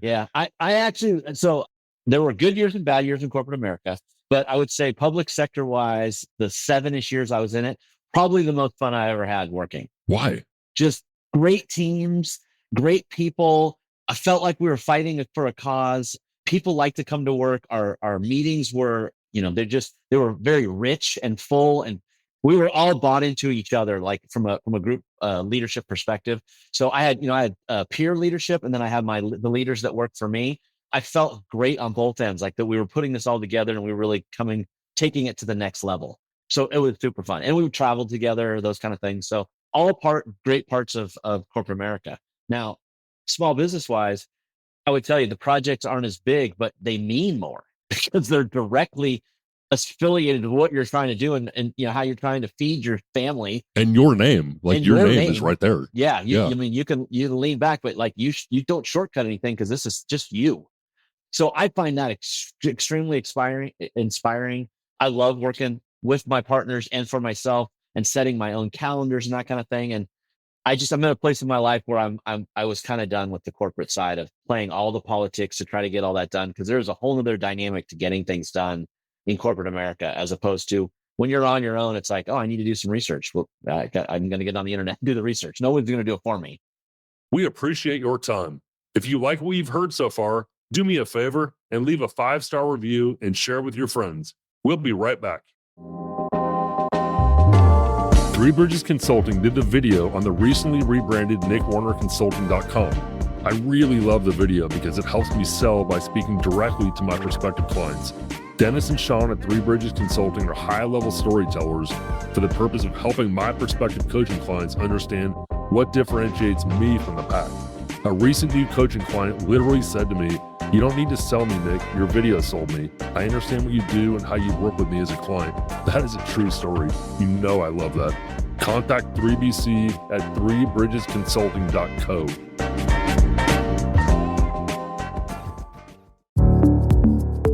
Yeah. I actually, so there were good years and bad years in corporate America, but I would say public sector wise, the 7-ish years I was in it, probably the most fun I ever had working. Why? Just great teams, great people. I felt like we were fighting for a cause. People like to come to work. Our meetings were, they were very rich and full, and we were all bought into each other, like from a group leadership perspective. So I had peer leadership, and then I had the leaders that worked for me. I felt great on both ends, like that we were putting this all together and we were really taking it to the next level. So it was super fun, and we would travel together, those kind of things. So great parts of corporate America. Now, small business wise, I would tell you the projects aren't as big, but they mean more because they're directly affiliated with what you're trying to do and how you're trying to feed your family. And your name, like your name is right there. Yeah. I mean, you can lean back, but like you don't shortcut anything because this is just you. So I find that extremely inspiring. I love working with my partners and for myself and setting my own calendars and that kind of thing. And I'm in a place in my life where I was kind of done with the corporate side of playing all the politics to try to get all that done. Cause there's a whole other dynamic to getting things done in corporate America, as opposed to when you're on your own, it's like, oh, I need to do some research. Well, I'm going to get on the internet and do the research. No one's going to do it for me. We appreciate your time. If you like what you've heard so far, do me a favor and leave a 5-star review and share with your friends. We'll be right back. Three Bridges Consulting did the video on the recently rebranded nickwarnerconsulting.com. I really love the video because it helps me sell by speaking directly to my prospective clients. Dennis and Sean at Three Bridges Consulting are high-level storytellers for the purpose of helping my prospective coaching clients understand what differentiates me from the pack. A recent new coaching client literally said to me, "You don't need to sell me, Nick. Your video sold me. I understand what you do and how you work with me as a client." That is a true story. You know I love that. Contact 3BC at threebridgesconsulting.co.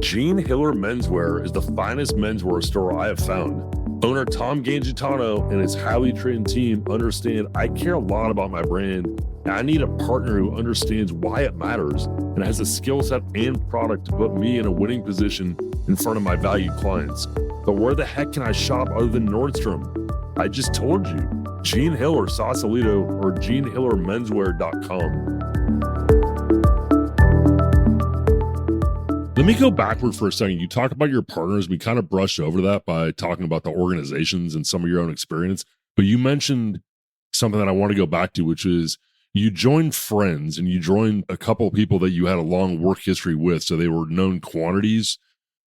Gene Hiller Menswear is the finest menswear store I have found. Owner Tom Gangitano and his highly trained team understand I care a lot about my brand, and I need a partner who understands why it matters and has a skill set and product to put me in a winning position in front of my valued clients. But where the heck can I shop other than Nordstrom? I just told you. Gene Hiller Sausalito or GeneHillerMenswear.com. Let me go backward for a second. You talked about your partners. We kind of brushed over that by talking about the organizations and some of your own experience. But you mentioned something that I want to go back to, which is you joined friends and you joined a couple of people that you had a long work history with. So they were known quantities.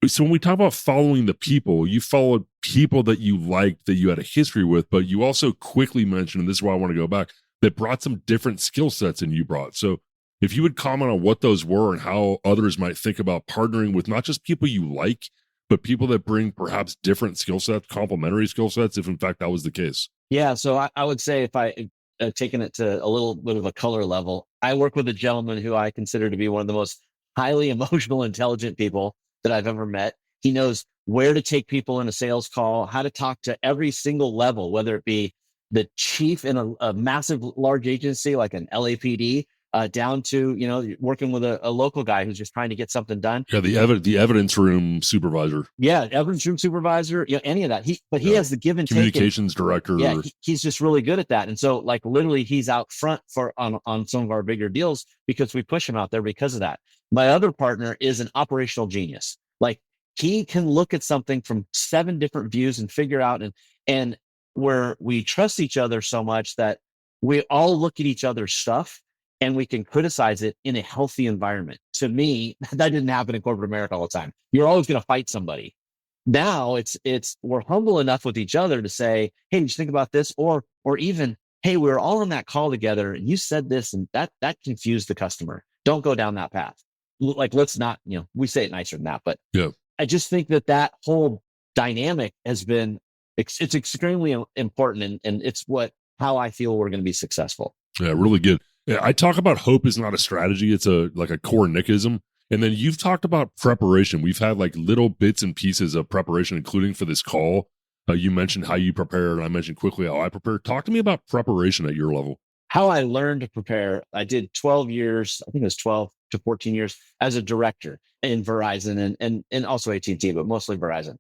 So when we talk about following the people, you followed people that you liked, that you had a history with, but you also quickly mentioned, and this is why I want to go back, that brought some different skill sets than you brought. So if you would comment on what those were and how others might think about partnering with not just people you like, but people that bring perhaps different skill sets, complementary skill sets, if in fact that was the case. Yeah. So I would say if I taken it to a little bit of a color level, I work with a gentleman who I consider to be one of the most highly emotional, intelligent people that I've ever met. He knows where to take people in a sales call, how to talk to every single level, whether it be the chief in a massive, large agency like an LAPD, down to, working with a local guy who's just trying to get something done. Yeah, the evidence room supervisor. Yeah, evidence room supervisor, any of that. He has the give and take. Communications director. Yeah, he's just really good at that. And so like literally he's out front on some of our bigger deals because we push him out there because of that. My other partner is an operational genius. Like he can look at something from 7 different views and figure out and where we trust each other so much that we all look at each other's stuff and we can criticize it in a healthy environment. To me, that didn't happen in corporate America all the time. You're always going to fight somebody. Now we're humble enough with each other to say, "Hey, did you think about this?" Or even, "Hey, we were all on that call together and you said this and that confused the customer. Don't go down that path." Like, let's not, we say it nicer than that, but yeah. I just think that whole dynamic has been, it's extremely important. And it's how I feel we're going to be successful. Yeah, really good. Yeah, I talk about hope is not a strategy. It's like a core Nickism. And then you've talked about preparation. We've had like little bits and pieces of preparation, including for this call. You mentioned how you prepare, and I mentioned quickly how I prepare. Talk to me about preparation at your level. How I learned to prepare. I did 12 years, I think it was 12 to 14 years as a director in Verizon and also AT&T, but mostly Verizon.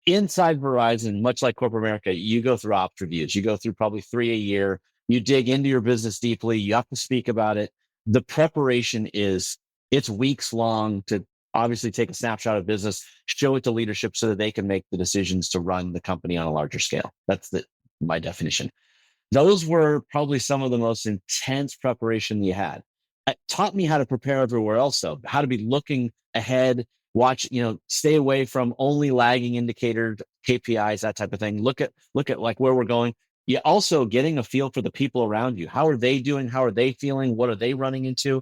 Inside Verizon, much like corporate America, you go through ops reviews. You go through probably 3 a year. You dig into your business deeply. You have to speak about it. The preparation it's weeks long to obviously take a snapshot of business, show it to leadership so that they can make the decisions to run the company on a larger scale. That's my definition. Those were probably some of the most intense preparation you had. It taught me how to prepare everywhere else, though, how to be looking ahead, watch, stay away from only lagging indicator KPIs, that type of thing. Look at like where we're going. You also getting a feel for the people around you. How are they doing? How are they feeling? What are they running into?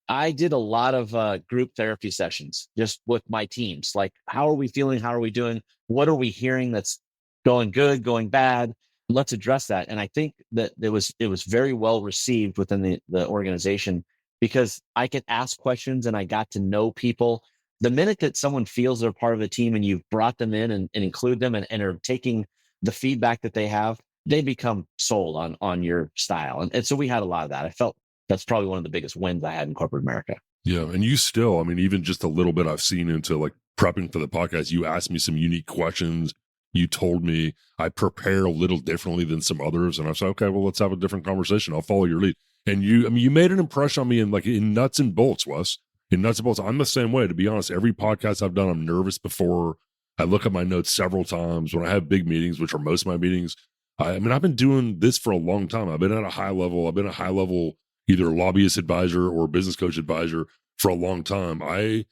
I did a lot of group therapy sessions just with my teams. Like, how are we feeling? How are we doing? What are we hearing that's going good, going bad? Let's address that. And I think that it was very well received within the organization because I could ask questions and I got to know people the minute that someone feels they're part of a team and you've brought them in and include them and are taking the feedback that they have, they become sold on your style. And so we had a lot of that. I felt that's probably one of the biggest wins I had in corporate America. Yeah. And you still, I mean, even just a little bit I've seen into like prepping for the podcast, you asked me some unique questions. You told me I prepare a little differently than some others. And I said, okay, well, let's have a different conversation. I'll follow your lead. And you, I mean, you made an impression on me in nuts and bolts, Wes. In nuts and bolts. I'm the same way, to be honest. Every podcast I've done, I'm nervous before. I look at my notes several times when I have big meetings, which are most of my meetings. I mean, I've been doing this for a long time. I've been at a high level. I've been a high level, either lobbyist advisor or business coach advisor for a long time. I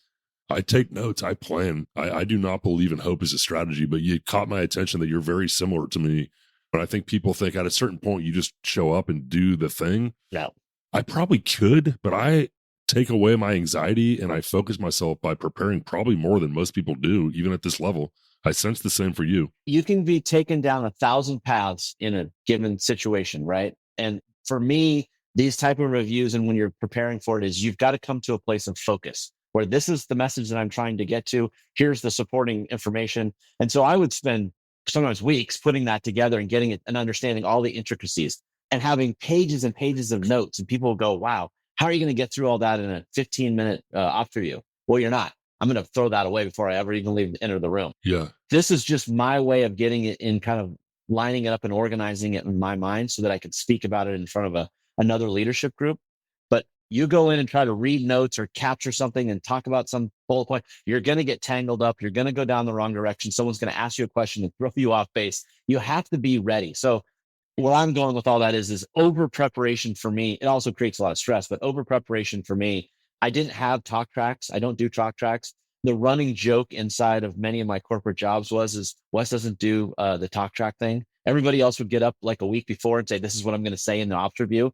take notes. I plan. I do not believe in hope as a strategy, but you caught my attention that you're very similar to me. But I think people think at a certain point, you just show up and do the thing. Yeah. I probably could, but I take away my anxiety and I focus myself by preparing probably more than most people do, even at this level. I sense the same for you. You can be taken down 1,000 paths in a given situation, right? And for me, these type of reviews and when you're preparing for it is you've got to come to a place of focus where this is the message that I'm trying to get to. Here's the supporting information. And so I would spend sometimes weeks putting that together and getting it and understanding all the intricacies and having pages and pages of notes. And people will go, wow, how are you going to get through all that in a 15-minute op review? Well, you're not. I'm going to throw that away before I ever even enter the room. Yeah. This is just my way of getting it in, kind of lining it up and organizing it in my mind so that I could speak about it in front of another leadership group. But you go in and try to read notes or capture something and talk about some bullet point, you're going to get tangled up. You're going to go down the wrong direction. Someone's going to ask you a question and throw you off base. You have to be ready. So where I'm going with all that is over preparation for me. It also creates a lot of stress, but over preparation for me, I didn't have talk tracks. I don't do talk tracks. The running joke inside of many of my corporate jobs is Wes doesn't do the talk track thing. Everybody else would get up like a week before and say, this is what I'm going to say in the ops review.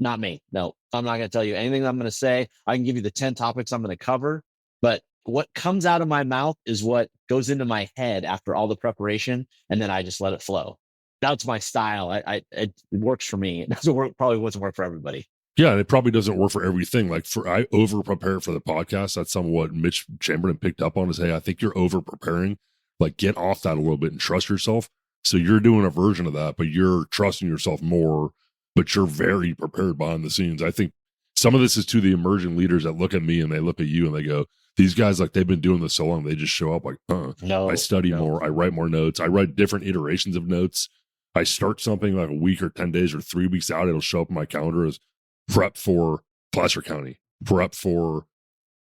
Not me. No, I'm not going to tell you anything I'm going to say. I can give you the 10 topics I'm going to cover, but what comes out of my mouth is what goes into my head after all the preparation. And then I just let it flow. That's my style. It works for me. It doesn't work, probably doesn't work for everybody. Yeah, and it probably doesn't work for everything. Like I over prepare for the podcast. That's some what Mitch Chamberlain picked up on is, hey, I think you're over preparing. Like get off that a little bit and trust yourself. So you're doing a version of that, but you're trusting yourself more, but you're very prepared behind the scenes. I think some of this is to the emerging leaders that look at me and they look at you and they go, these guys, like they've been doing this so long, they just show up like, I study more, I write more notes, I write different iterations of notes. I start something like a week or 10 days or 3 weeks out, it'll show up in my calendar as prep for Placer County, prep for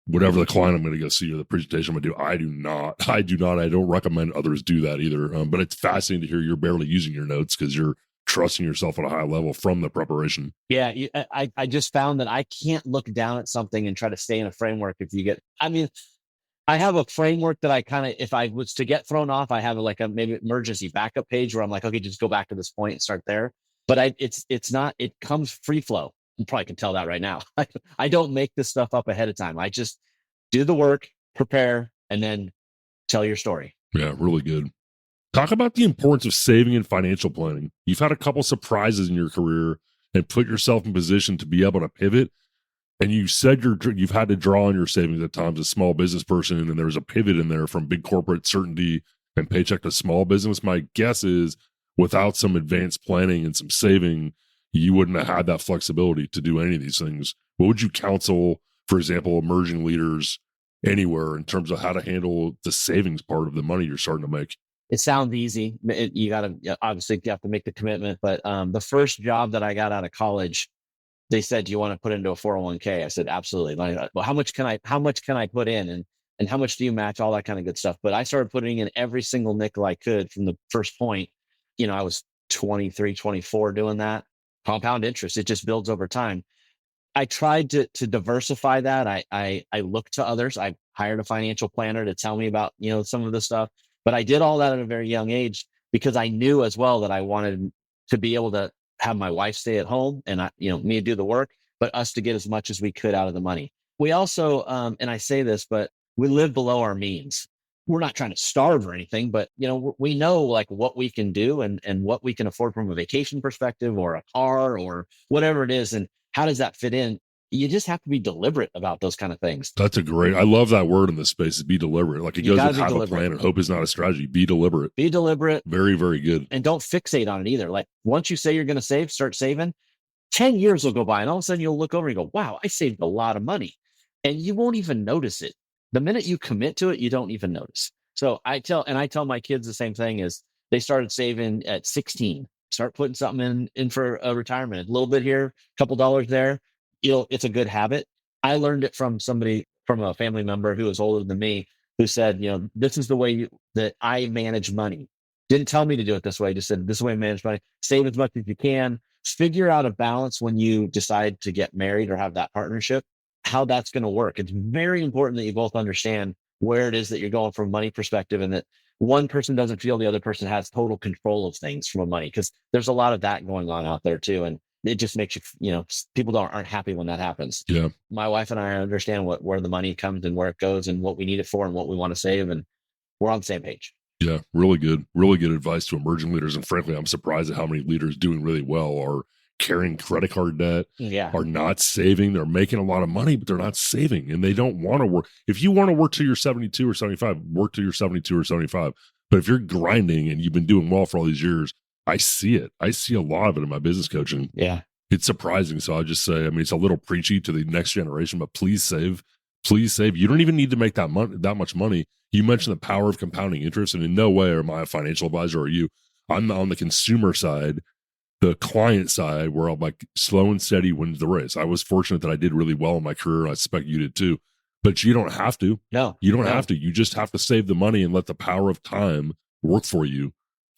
whatever the client I'm going to go see or the presentation I'm going to do. I do not. I don't recommend others do that either. But it's fascinating to hear you're barely using your notes because you're trusting yourself at a high level from the preparation. Yeah. I just found that I can't look down at something and try to stay in a framework. I have a framework that I kind of, if I was to get thrown off, I have like a maybe emergency backup page where I'm like, okay, just go back to this point and start there. But it's not, it comes free flow. You probably can tell that right now. I don't make this stuff up ahead of time. I just do the work, prepare, and then tell your story. Yeah, really good. Talk about the importance of saving and financial planning. You've had a couple surprises in your career and put yourself in position to be able to pivot. And you said you've had to draw on your savings at times as a small business person, and there's a pivot in there from big corporate certainty and paycheck to small business. My guess is without some advanced planning and some saving, you wouldn't have had that flexibility to do any of these things. What would you counsel, for example, emerging leaders anywhere in terms of how to handle the savings part of the money you're starting to make? It sounds easy. You got to, obviously you have to make the commitment, but the first job that I got out of college, they said, do you want to put into a 401k? I said, absolutely. Like, well, how much can I put in? And how much do you match? All that kind of good stuff. But I started putting in every single nickel I could from the first point. I was 23, 24 doing that. Compound interest. It just builds over time. I tried to diversify that. I looked to others. I hired a financial planner to tell me about, some of this stuff, but I did all that at a very young age because I knew as well that I wanted to be able to have my wife stay at home and me do the work, but us to get as much as we could out of the money. We also, and I say this, but we live below our means. We're not trying to starve or anything, but we know like what we can do and what we can afford from a vacation perspective or a car or whatever it is. And how does that fit in? you just have to be deliberate about those kind of things. I love that word in this space is be deliberate. Like it You goes got to with be have a deliberate. plan and hope is not a strategy. Be deliberate. Be deliberate. Very, very good. And don't fixate on it either. Like once you say you're going to save, start saving. 10 years will go by and all of a sudden you'll look over and go, wow, I saved a lot of money. And you won't even notice it. The minute you commit to it, you don't even notice. So I tell my kids the same thing is they started saving at 16. Start putting something in for a retirement, a little bit here, a couple dollars there. It's a good habit. I learned it from a family member who was older than me, who said, this is the way that I manage money. Didn't tell me to do it this way. Just said, this is the way I manage money. Save as much as you can. Figure out a balance when you decide to get married or have that partnership, how that's going to work. It's very important that you both understand where it is that you're going from a money perspective, and that one person doesn't feel the other person has total control of things from a money, because there's a lot of that going on out there too. And it just makes people aren't happy when that happens. Yeah. My wife and I understand where the money comes and where it goes and what we need it for and what we want to save. And we're on the same page. Yeah, really good advice to emerging leaders. And frankly, I'm surprised at how many leaders doing really well are carrying credit card debt, are not saving. They're making a lot of money, but they're not saving, and they don't want to work. If you want to work till you're 72 or 75, work till you're 72 or 75. But if you're grinding and you've been doing well for all these years, I see it. I see a lot of it in my business coaching. Yeah. It's surprising. So I just say, it's a little preachy to the next generation, but please save. Please save. You don't even need to make that much money. You mentioned the power of compounding interest, and in no way am I a financial advisor or you. I'm on the consumer side, the client side, where I'm like slow and steady wins the race. I was fortunate that I did really well in my career, and I suspect you did too. But you don't have to. No, you don't have to. You just have to save the money and let the power of time work for you.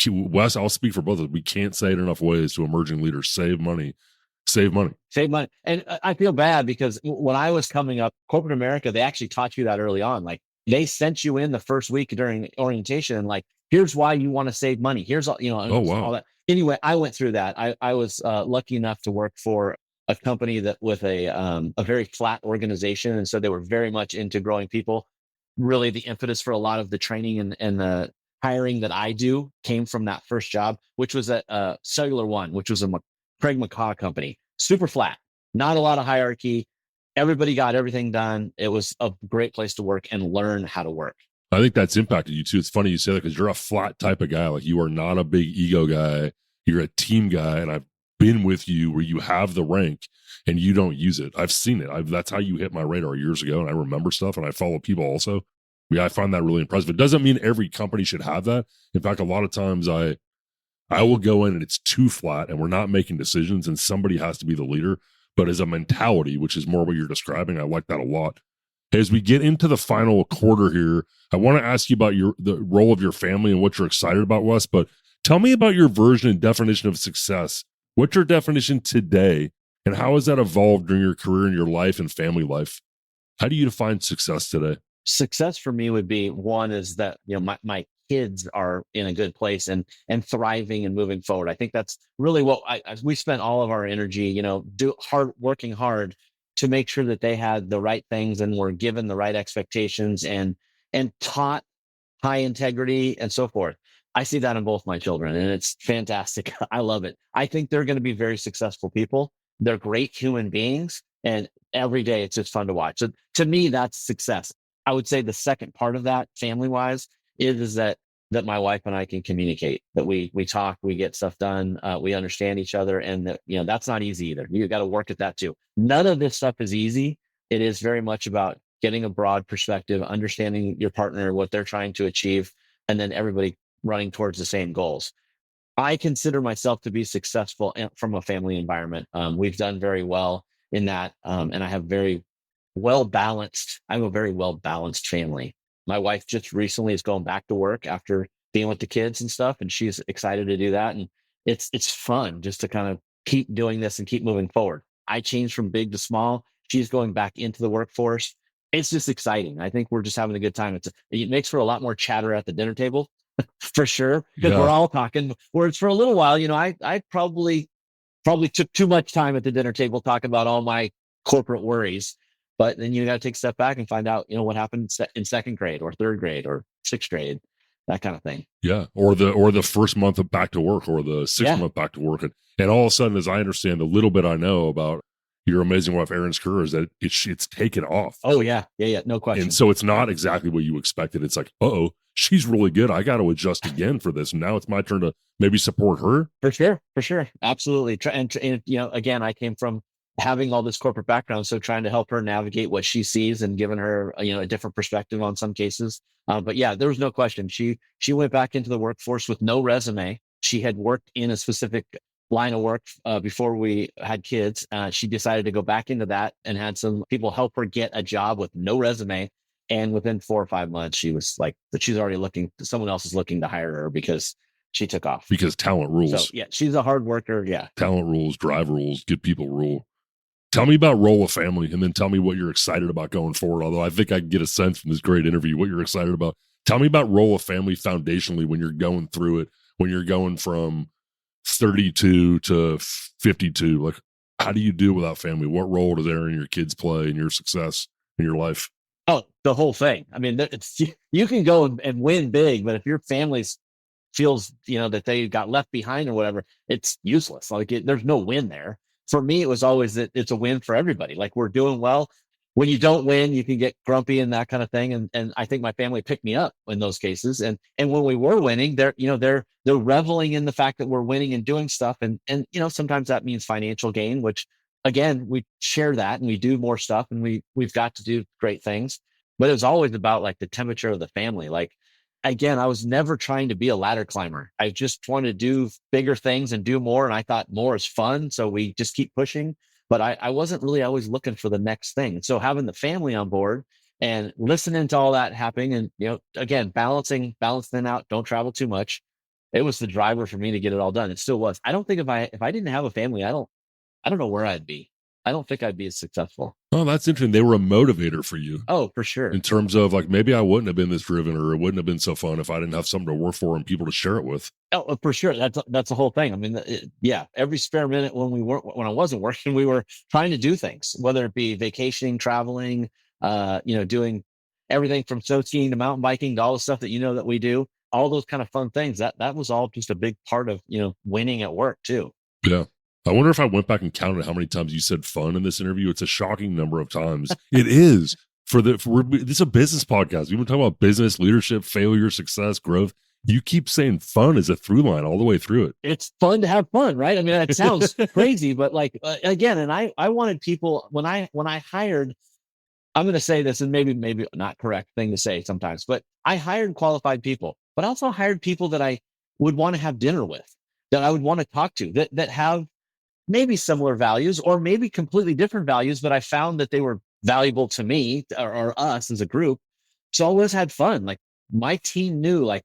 Wes, I'll speak for both of us. We can't say it enough ways to emerging leaders. Save money. Save money. Save money. And I feel bad because when I was coming up, corporate America, they actually taught you that early on. Like they sent you in the first week during orientation and like, here's why you want to save money. Here's all, Oh, wow. all that. Anyway, I went through that. I was lucky enough to work for a company that with a very flat organization. And so they were very much into growing people. Really the impetus for a lot of the training and the hiring that I do came from that first job, which was at Cellular One, which was a Craig McCaw company, super flat, not a lot of hierarchy. Everybody got everything done. It was a great place to work and learn how to work. I think that's impacted you too. It's funny you say that because you're a flat type of guy. Like you are not a big ego guy. You're a team guy. And I've been with you where you have the rank and you don't use it. I've seen it. That's how you hit my radar years ago. And I remember stuff and I follow people also. Yeah, I find that really impressive. It doesn't mean every company should have that. In fact, a lot of times I will go in and it's too flat and we're not making decisions and somebody has to be the leader. But as a mentality, which is more what you're describing, I like that a lot. As we get into the final quarter here, I want to ask you about the role of your family and what you're excited about, Wes. But tell me about your version and definition of success. What's your definition today, and how has that evolved during your career and your life and family life? How do you define success today? Success for me would be one is that my kids are in a good place and thriving and moving forward. I think that's really what we spent all of our energy, working hard to make sure that they had the right things and were given the right expectations and taught high integrity and so forth. I see that in both my children and it's fantastic. I love it. I think they're going to be very successful people. They're great human beings and every day it's just fun to watch. So to me, that's success. I would say the second part of that family wise is that my wife and I can communicate, that we talk, we get stuff done, we understand each other, and that that's not easy either. You got to work at that too. None of this stuff is easy. It is very much about getting a broad perspective, understanding your partner, what they're trying to achieve, and then everybody running towards the same goals. I consider myself to be successful from a family environment. We've done very well in that, and I have I have a very well balanced family. My wife just recently is going back to work after being with the kids and stuff, and she's excited to do that. And it's fun just to kind of keep doing this and keep moving forward. I changed from big to small. She's going back into the workforce. It's just exciting. I think we're just having a good time. It makes for a lot more chatter at the dinner table, for sure, because we're all talking. Whereas for a little while, I probably took too much time at the dinner table talking about all my corporate worries. But then you got to take a step back and find out, what happened in second grade or third grade or sixth grade, that kind of thing. Yeah. Or the first month of back to work or the sixth month back to work. And all of a sudden, as I understand the little bit I know about, your amazing wife, Erin's career, is that it's taken off. Oh yeah. Yeah. No question. And so it's not exactly what you expected. It's like, oh, she's really good. I got to adjust again for this. And now it's my turn to maybe support her. For sure. For sure. Absolutely. And, again, I came from having all this corporate background. So trying to help her navigate what she sees and giving her, a different perspective on some cases. But yeah, there was no question. She went back into the workforce with no resume. She had worked in a specific line of work before we had kids. She decided to go back into that and had some people help her get a job with no resume. And within 4 or 5 months, she was like, she's already looking, someone else is looking to hire her because she took off. Because talent rules. So yeah, she's a hard worker. Yeah. Talent rules, drive rules, good people rule. Tell me about role of family, and then tell me what you're excited about going forward. Although I think I can get a sense from this great interview what you're excited about. Tell me about role of family foundationally when you're going through it, when you're going from 32 to 52. Like, how do you do without family? What role does Erin and your kids play in your success in your life? Oh, the whole thing. I mean, you can go and win big, but if your family's feels, that they got left behind or whatever, it's useless. Like there's no win there. For me, it was always that it's a win for everybody. Like we're doing well. When you don't win, you can get grumpy and that kind of thing. And I think my family picked me up in those cases. And when we were winning, they're reveling in the fact that we're winning and doing stuff. And sometimes that means financial gain, which again, we share that and we do more stuff and we've got to do great things. But it was always about like the temperature of the family. Like, again, I was never trying to be a ladder climber. I just wanted to do bigger things and do more. And I thought more is fun. So we just keep pushing. But I wasn't really always looking for the next thing. So having the family on board and listening to all that happening and, again, balancing out, don't travel too much. It was the driver for me to get it all done. It still was. I don't think if I didn't have a family, I don't know where I'd be. I don't think I'd be as successful. Oh, that's interesting. They were a motivator for you. Oh, for sure. In terms of like, maybe I wouldn't have been this driven or it wouldn't have been so fun if I didn't have something to work for and people to share it with. Oh, for sure. That's the whole thing. I mean, every spare minute when I wasn't working, we were trying to do things, whether it be vacationing, traveling, doing everything from snow skiing to mountain biking to all the stuff that, that we do, all those kind of fun things. That was all just a big part of, winning at work too. Yeah. I wonder if I went back and counted how many times you said fun in this interview. It's a shocking number of times. It is. This is a business podcast. We've been talking about business, leadership, failure, success, growth. You keep saying fun as a through line all the way through it. It's fun to have fun, right? I mean, that sounds crazy, but like, again, and I wanted people when I hired, I'm going to say this and maybe not correct thing to say sometimes, but I hired qualified people, but I also hired people that I would want to have dinner with, that I would want to talk to, that have maybe similar values or maybe completely different values, but I found that they were valuable to me or us as a group. So I always had fun. Like my team knew, like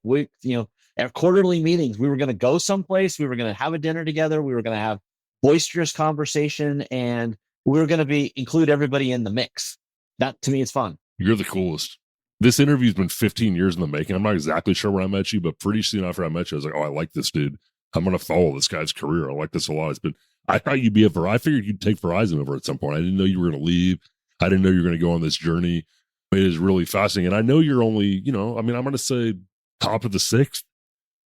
at quarterly meetings, we were going to go someplace. We were going to have a dinner together. We were going to have boisterous conversation and we were going to include everybody in the mix. That to me is fun. You're the coolest. This interview's been 15 years in the making. I'm not exactly sure when I met you, but pretty soon after I met you, I was like, oh, I like this dude. I'm going to follow this guy's career. I like this a lot. I thought you'd be I figured you'd take Verizon over at some point. I didn't know you were going to leave. I didn't know you were going to go on this journey. It is really fascinating. And I know you're only, I'm going to say top of the sixth,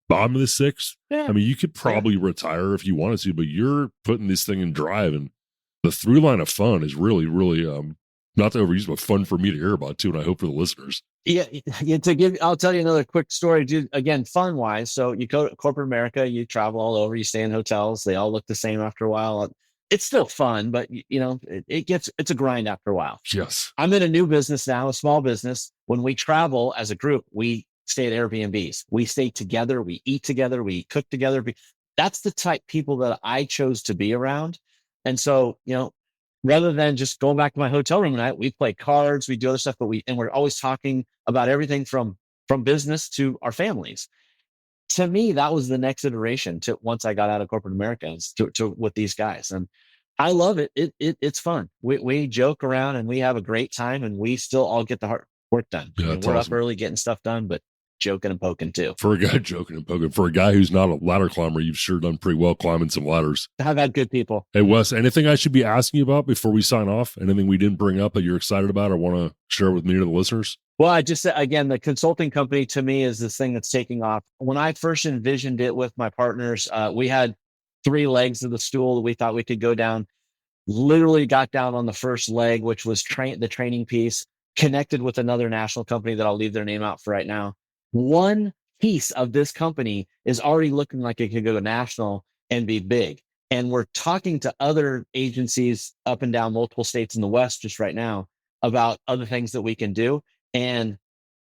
bottom of the sixth. Yeah. I mean, you could probably retire if you wanted to, but you're putting this thing in drive. And the through line of fun is really, really, not to overuse, but fun for me to hear about too. And I hope for the listeners. Yeah. I'll tell you another quick story, dude. Again, fun wise. So you go to corporate America, you travel all over, you stay in hotels. They all look the same after a while. It's still fun, but it's a grind after a while. Yes. I'm in a new business now, a small business. When we travel as a group, we stay at Airbnbs. We stay together. We eat together. We cook together. That's the type of people that I chose to be around. And so, rather than just going back to my hotel room tonight, we play cards, we do other stuff, but we're always talking about everything from business to our families. To me, that was the next iteration to once I got out of corporate America to with these guys. And I love it. It's fun. We joke around and we have a great time and we still all get the hard work done. Yeah, we're awesome. Up early getting stuff done, but joking and poking too. For a guy joking and poking, for a guy who's not a ladder climber, you've sure done pretty well climbing some ladders. I've had good people. Hey, Wes, anything I should be asking you about before we sign off? Anything we didn't bring up that you're excited about or want to share with me or the listeners? Well, I just said, again, the consulting company to me is this thing that's taking off. When I first envisioned it with my partners, we had 3 legs of the stool that we thought we could go down. literally got down on the first leg, which was the training piece, connected with another national company that I'll leave their name out for right now. One piece of this company is already looking like it could go national and be big. And we're talking to other agencies up and down multiple states in the West just right now about other things that we can do. And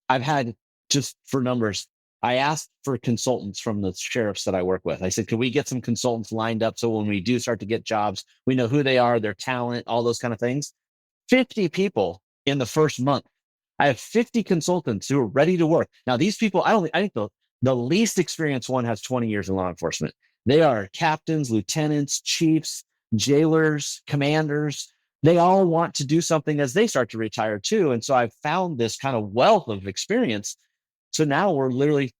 I've had, just for numbers, I asked for consultants from the sheriffs that I work with. I said, can we get some consultants lined up so when we do start to get jobs, we know who they are, their talent, all those kind of things. 50 people in the first month. I have 50 consultants who are ready to work. Now, these people, I think the least experienced one has 20 years in law enforcement. They are captains, lieutenants, chiefs, jailers, commanders. They all want to do something as they start to retire too. And so I've found this kind of wealth of experience. So now we're literally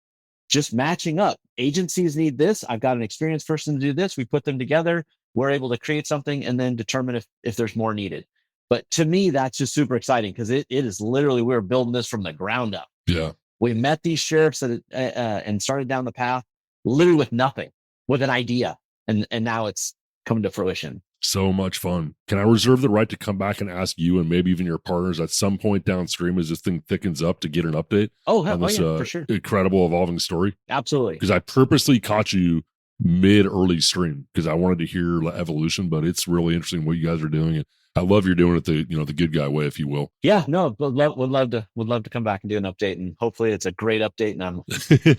just matching up. Agencies need this. I've got an experienced person to do this. We put them together. We're able to create something and then determine if there's more needed. But to me, that's just super exciting because it is literally, we're building this from the ground up. Yeah. We met these sheriffs and started down the path literally with nothing, with an idea. And now it's come to fruition. So much fun. Can I reserve the right to come back and ask you and maybe even your partners at some point downstream as this thing thickens up to get an update on this for sure. incredible evolving story? Absolutely. Because I purposely caught you mid-early stream because I wanted to hear evolution, but it's really interesting what you guys are doing. And I love you're doing it the good guy way, if you will. Yeah, no, would love to come back and do an update, and hopefully it's a great update. And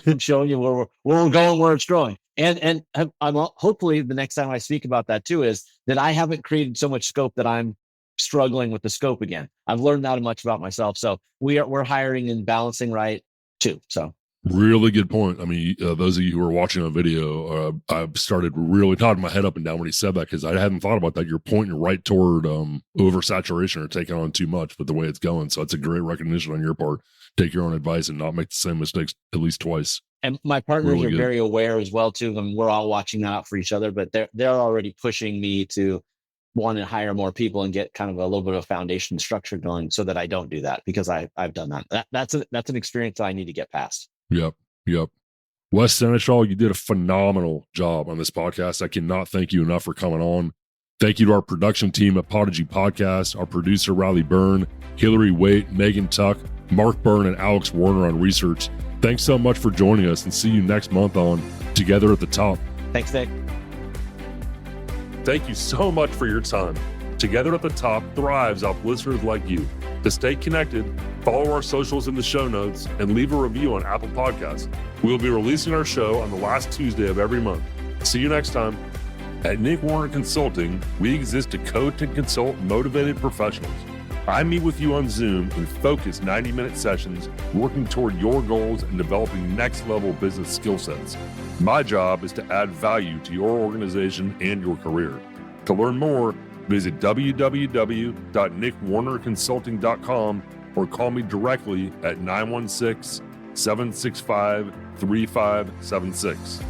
I'm showing you where we're going, where it's growing. And I'm hopefully the next time I speak about that too is that I haven't created so much scope that I'm struggling with the scope again. I've learned that much about myself, so we're hiring and balancing right too. So. Really good point. I mean, those of you who are watching on video, I started really nodding my head up and down when he said that because I hadn't thought about that. You're pointing right toward oversaturation or taking on too much with the way it's going. So it's a great recognition on your part. Take your own advice and not make the same mistakes at least twice. And my partners are very aware as well too, and we're all watching that out for each other. But they're already pushing me to want to hire more people and get kind of a little bit of a foundation structure going, so that I don't do that because I've done that. That's an experience that I need to get past. Yep. Wes Senechal, you did a phenomenal job on this podcast. I cannot thank you enough for coming on. Thank you to our production team at Podigy Podcast, our producer, Riley Byrne, Hillary Waite, Megan Tuck, Mark Byrne, and Alex Warner on research. Thanks so much for joining us, and see you next month on Together at the Top. Thanks, Nick. Thank you so much for your time. Together at the Top thrives off listeners like you. To stay connected, follow our socials in the show notes and leave a review on Apple Podcasts. We'll be releasing our show on the last Tuesday of every month. See you next time. At Nick Warner Consulting, we exist to coach and consult motivated professionals. I meet with you on Zoom in focused 90-minute sessions, working toward your goals and developing next-level business skill sets. My job is to add value to your organization and your career. To learn more, visit www.nickwarnerconsulting.com or call me directly at 916-765-3576.